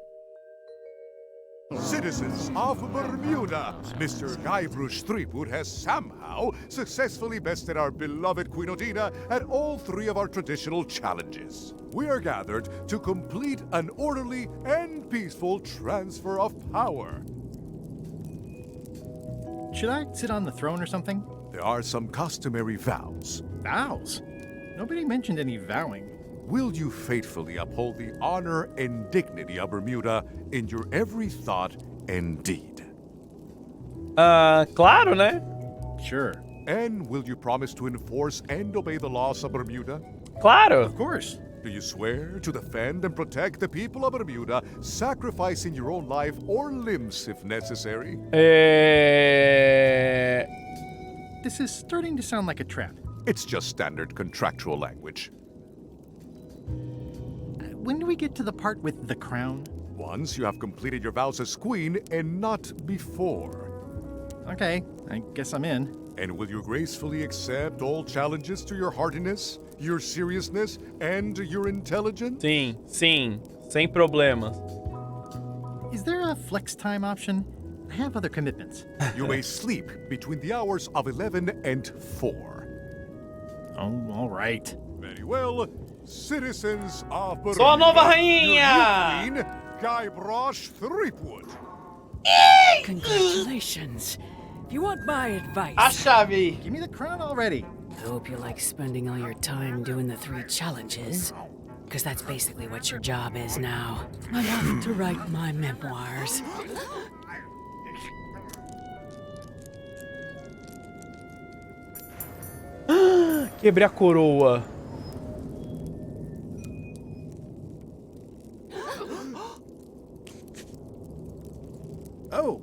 Citizens of Bermuda, Mr. Guybrush Threepwood has somehow successfully bested our beloved Queen Odina at all 3 of our traditional challenges. We are gathered to complete an orderly and peaceful transfer of power. Should I sit on the throne or something? There are some customary vows. Vows? Nobody mentioned any vowing. Will you faithfully uphold the honor and dignity of Bermuda in your every thought and deed? Claro, né? Sure. And will you promise to enforce and obey the laws of Bermuda? Claro. Of course. Do you swear to defend and protect the people of Bermuda, sacrificing your own life or limbs if necessary? This is starting to sound like a trap. It's just standard contractual language. When do we get to the part with the crown? Once you have completed your vows as queen and not before. Okay, I guess I'm in. And will you gracefully accept all challenges to your heartiness, your seriousness, and your intelligence? Sim, sim. Sem problemas. Is there a flex time option? I have other commitments. You may sleep between the hours of 11 and 4. Oh, all right. Very well. Citizens of Bermuda, Sou a nova your rainha! new queen, Guybrush Threepwood. Congratulations. If you want my advice... A chave! Give me the crown already. I hope you like spending all your time doing the 3 challenges. Because that's basically what your job is now. I'm off to write my memoirs. Quebrei a coroa. Oh.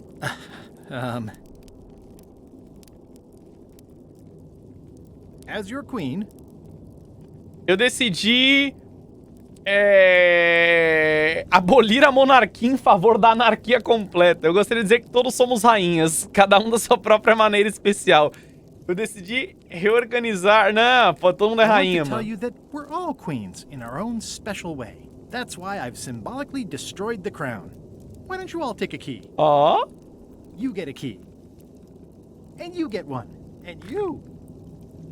As your queen... Eu decidi... abolir a monarquia em favor da anarquia completa. Eu gostaria de dizer que todos somos rainhas, cada um da sua própria maneira especial. Eu decidi reorganizar... Não, pô, todo mundo é rainha, I want to tell mano. you that we're all queens in our own special way. That's why I've symbolically destroyed the crown. Why don't you all take a key? Ó. You get a key. And you get one. And you.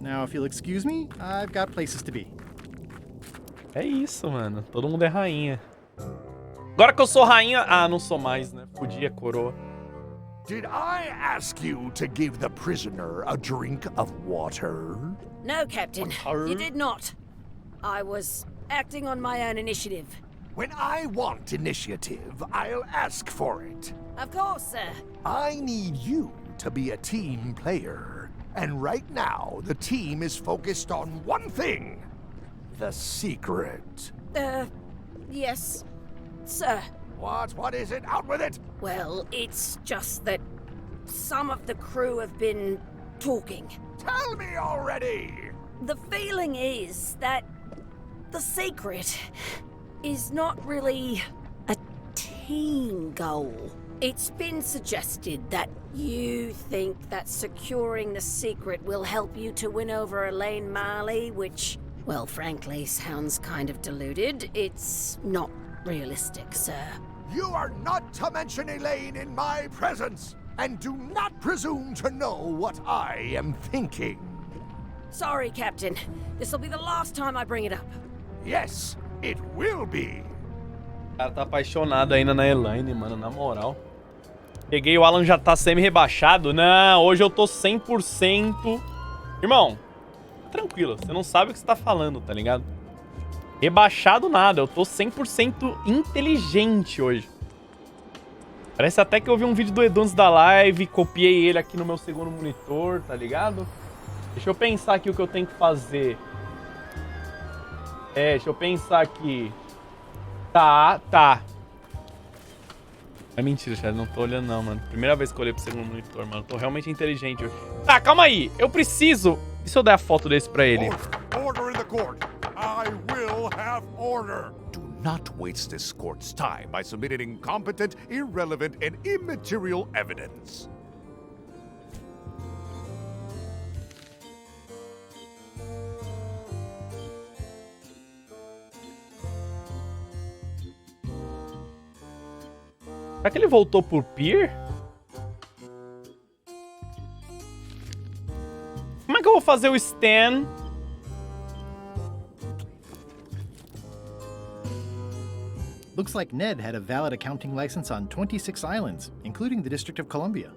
Now, if you'll excuse me, I've got places to be. É isso, mano. Todo mundo é rainha. Agora que eu sou rainha... Ah, não sou mais, né? Fudi a coroa. Did I ask you to give the prisoner a drink of water? No, Captain. You did not. I was acting on my own initiative. When I want initiative, I'll ask for it. Of course, sir. I need you to be a team player. And right now, the team is focused on one thing. The secret. Yes, sir. What is it? Out with it! Well, it's just that some of the crew have been talking. Tell me already! The feeling is that the secret is not really a team goal. It's been suggested that you think that securing the secret will help you to win over Elaine Marley, which, well, frankly, sounds kind of deluded. It's not realistic, sir. You are not to mention Elaine in my presence, and do not presume to know what I am thinking. Sorry, Captain. This'll be the last time I bring it up. Yes, it will be. O cara tá apaixonado ainda na Elaine, mano, na moral. Peguei, o Alan já tá semi-rebaixado. Não, hoje eu tô 100%. Irmão, tranquilo, você não sabe o que você tá falando, tá ligado? Rebaixado nada, eu tô 100% inteligente hoje. Parece até que eu vi um vídeo do Edu antes da live, copiei ele aqui no meu segundo monitor, tá ligado? Deixa eu pensar aqui o que eu tenho que fazer. Deixa eu pensar aqui. Tá. É mentira, chat, não tô olhando não, mano. Primeira vez que eu olhei pro segundo monitor, mano. Tô realmente inteligente hoje. Tá, calma aí. Eu preciso... E se eu der a foto desse pra ele? Order in the court. I will have order. Do not waste this court's time by submitting incompetent, irrelevant, and immaterial evidence. Será que ele voltou por Pier? Como é que eu vou fazer o Stan? Looks like Ned had a valid accounting license on 26 islands, including the District of Columbia.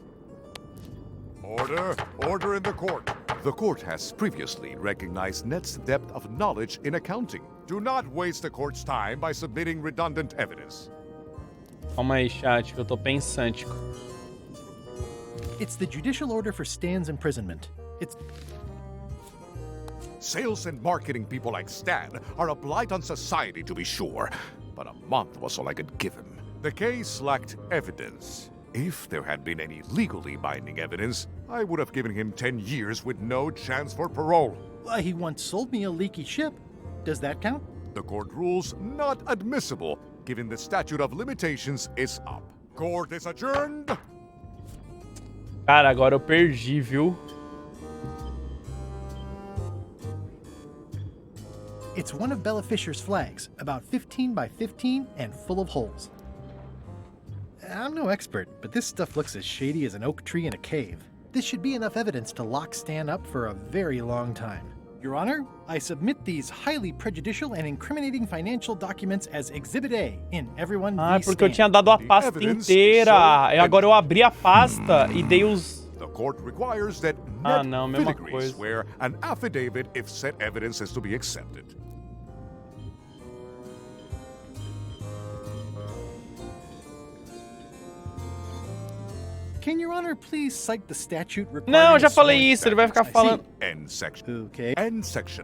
Order in the court. The court has previously recognized Ned's depth of knowledge in accounting. Do not waste the court's time by submitting redundant evidence. Calma aí, chat, que eu tô pensante. It's the judicial order for Stan's imprisonment. Sales and marketing people like Stan are a blight on society, to be sure, but a month was all I could give him. The case lacked evidence. If there had been any legally binding evidence, I would have given him 10 years with no chance for parole. Why, he once sold me a leaky ship. Does that count? The court rules not admissible, given the statute of limitations is up. Court is adjourned. Cara, agora eu perdi, viu? It's one of Bella Fisher's flags, about 15 by 15 and full of holes. I'm no expert, but this stuff looks as shady as an oak tree in a cave. This should be enough evidence to lock Stan up for a very long time. Your Honor, I submit these highly prejudicial and incriminating financial documents as Exhibit A in everyone Ah, porque eu tinha dado a pasta inteira. E agora eu abri a pasta e dei os... The court requires that Ah, Ned não, mesma Filigree coisa. swear an affidavit if said evidence is to be accepted. Can Your Honor please cite the statute requiring... Não, eu já falei isso, ele vai ficar falando... End section. Okay. End section.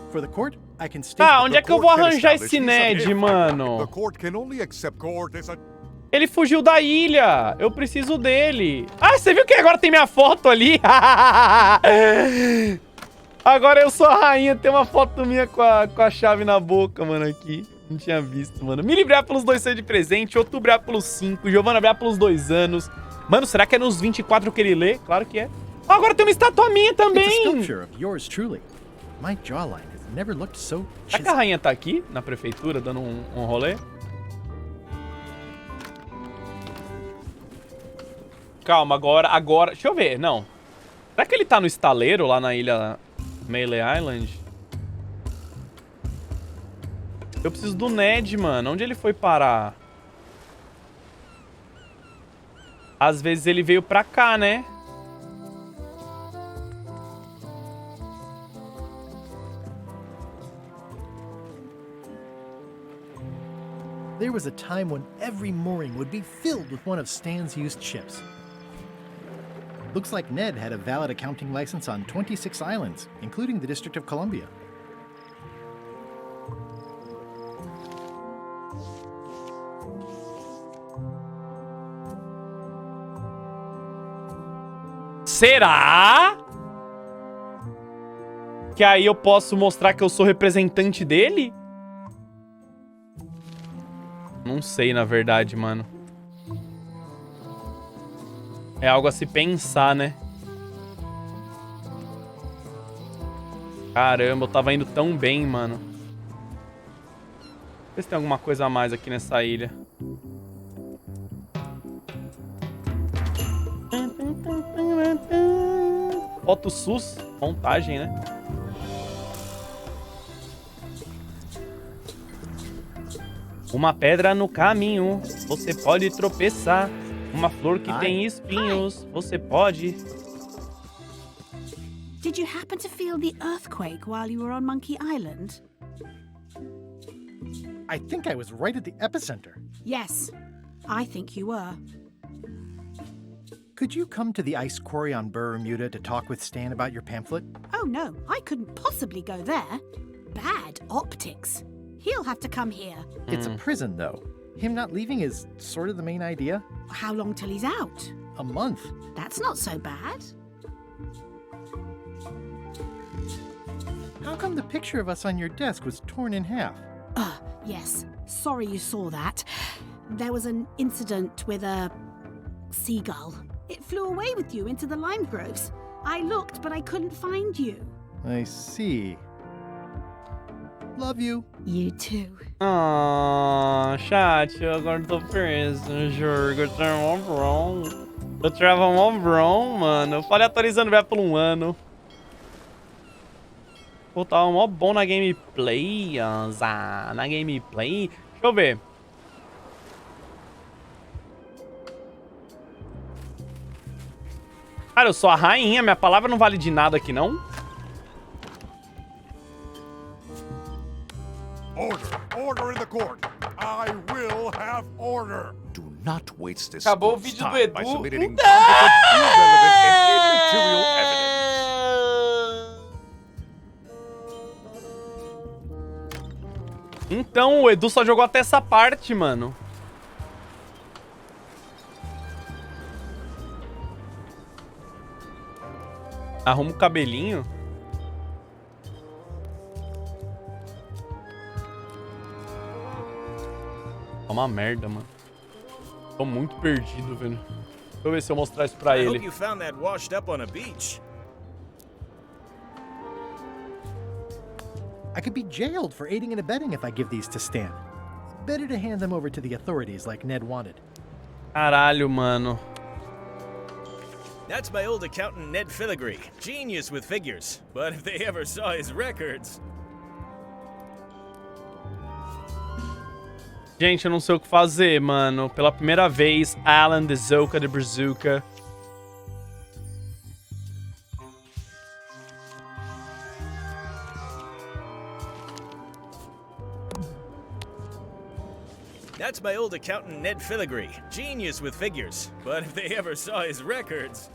For the court, I can state... Tá, onde é que eu vou arranjar esse Ned, mano? The court can only accept court as a... Ele fugiu da ilha. Eu preciso dele. Ah, você viu que agora tem minha foto ali? Agora eu sou a rainha. Tem uma foto minha com a chave na boca, mano, aqui. Não tinha visto, mano. Me livrar pelos 2 ser de presente. Outubro é pelos 5. Giovanna brilhar pelos 2 anos. Mano, será que é nos 24 que ele lê? Claro que é. Ah, agora tem uma estátua minha também. Será que a rainha tá aqui, na prefeitura, dando um rolê? Calma, agora... Deixa eu ver, não. Será que ele tá no estaleiro lá na ilha Melee Island? Eu preciso do Ned, mano. Onde ele foi parar? Às vezes ele veio pra cá, né? There was a time when every mooring would be filled with one of Stan's used ships. Looks like Ned had a valid accounting license on 26 islands, including the District of Columbia. Será? Que aí eu posso mostrar que eu sou representante dele? Não sei, na verdade, mano. É algo a se pensar, né? Caramba, eu tava indo tão bem, mano. Vê se tem alguma coisa a mais aqui nessa ilha. Foto SUS, montagem, né? Uma pedra no caminho, você pode tropeçar. Uma flor que tem espinhos, você pode... Did you happen to feel the earthquake while you were on Monkey Island? I think I was right at the epicenter. Yes, I think you were. Could you come to the ice quarry on Bermuda to talk with Stan about your pamphlet? Oh no, I couldn't possibly go there. Bad optics. He'll have to come here. It's a prison, though. Him not leaving is sort of the main idea. How long till he's out? A month. That's not so bad. How come the picture of us on your desk was torn in half? Yes. Sorry you saw that. There was an incident with a seagull. It flew away with you into the lime groves. I looked, but I couldn't find you. I see. Love you. You too. Ah, chat, eu agora tô preso, juro. Eu trava mó brom, mano. Eu falei atualizando o por um ano. Pô, tava mó bom na gameplay, na gameplay. Deixa eu ver. Cara, eu sou a rainha, minha palavra não vale de nada aqui, não? Order in the court. I will have order. Do not waste this Acabou o vídeo do time Edu. by submitting incompetent, irrelevant, and immaterial evidence. Então, o Edu só jogou até essa parte, mano. Arruma o cabelinho. É uma merda, mano. Tô muito perdido, velho. Deixa eu ver se eu mostrar isso pra I ele. hope you found that washed up on a beach. I could be jailed for aiding and abetting if I give these to Stan. Better to hand them over to the authorities like Ned wanted. Caralho, mano. That's my old accountant Ned Filigree, genius with figures. But if they ever saw his records... Gente, eu não sei o que fazer, mano. Pela primeira vez, Alan, the Zoka, the Brazuca. That's my old accountant Ned Filigree, genius with figures. But if they ever saw his records...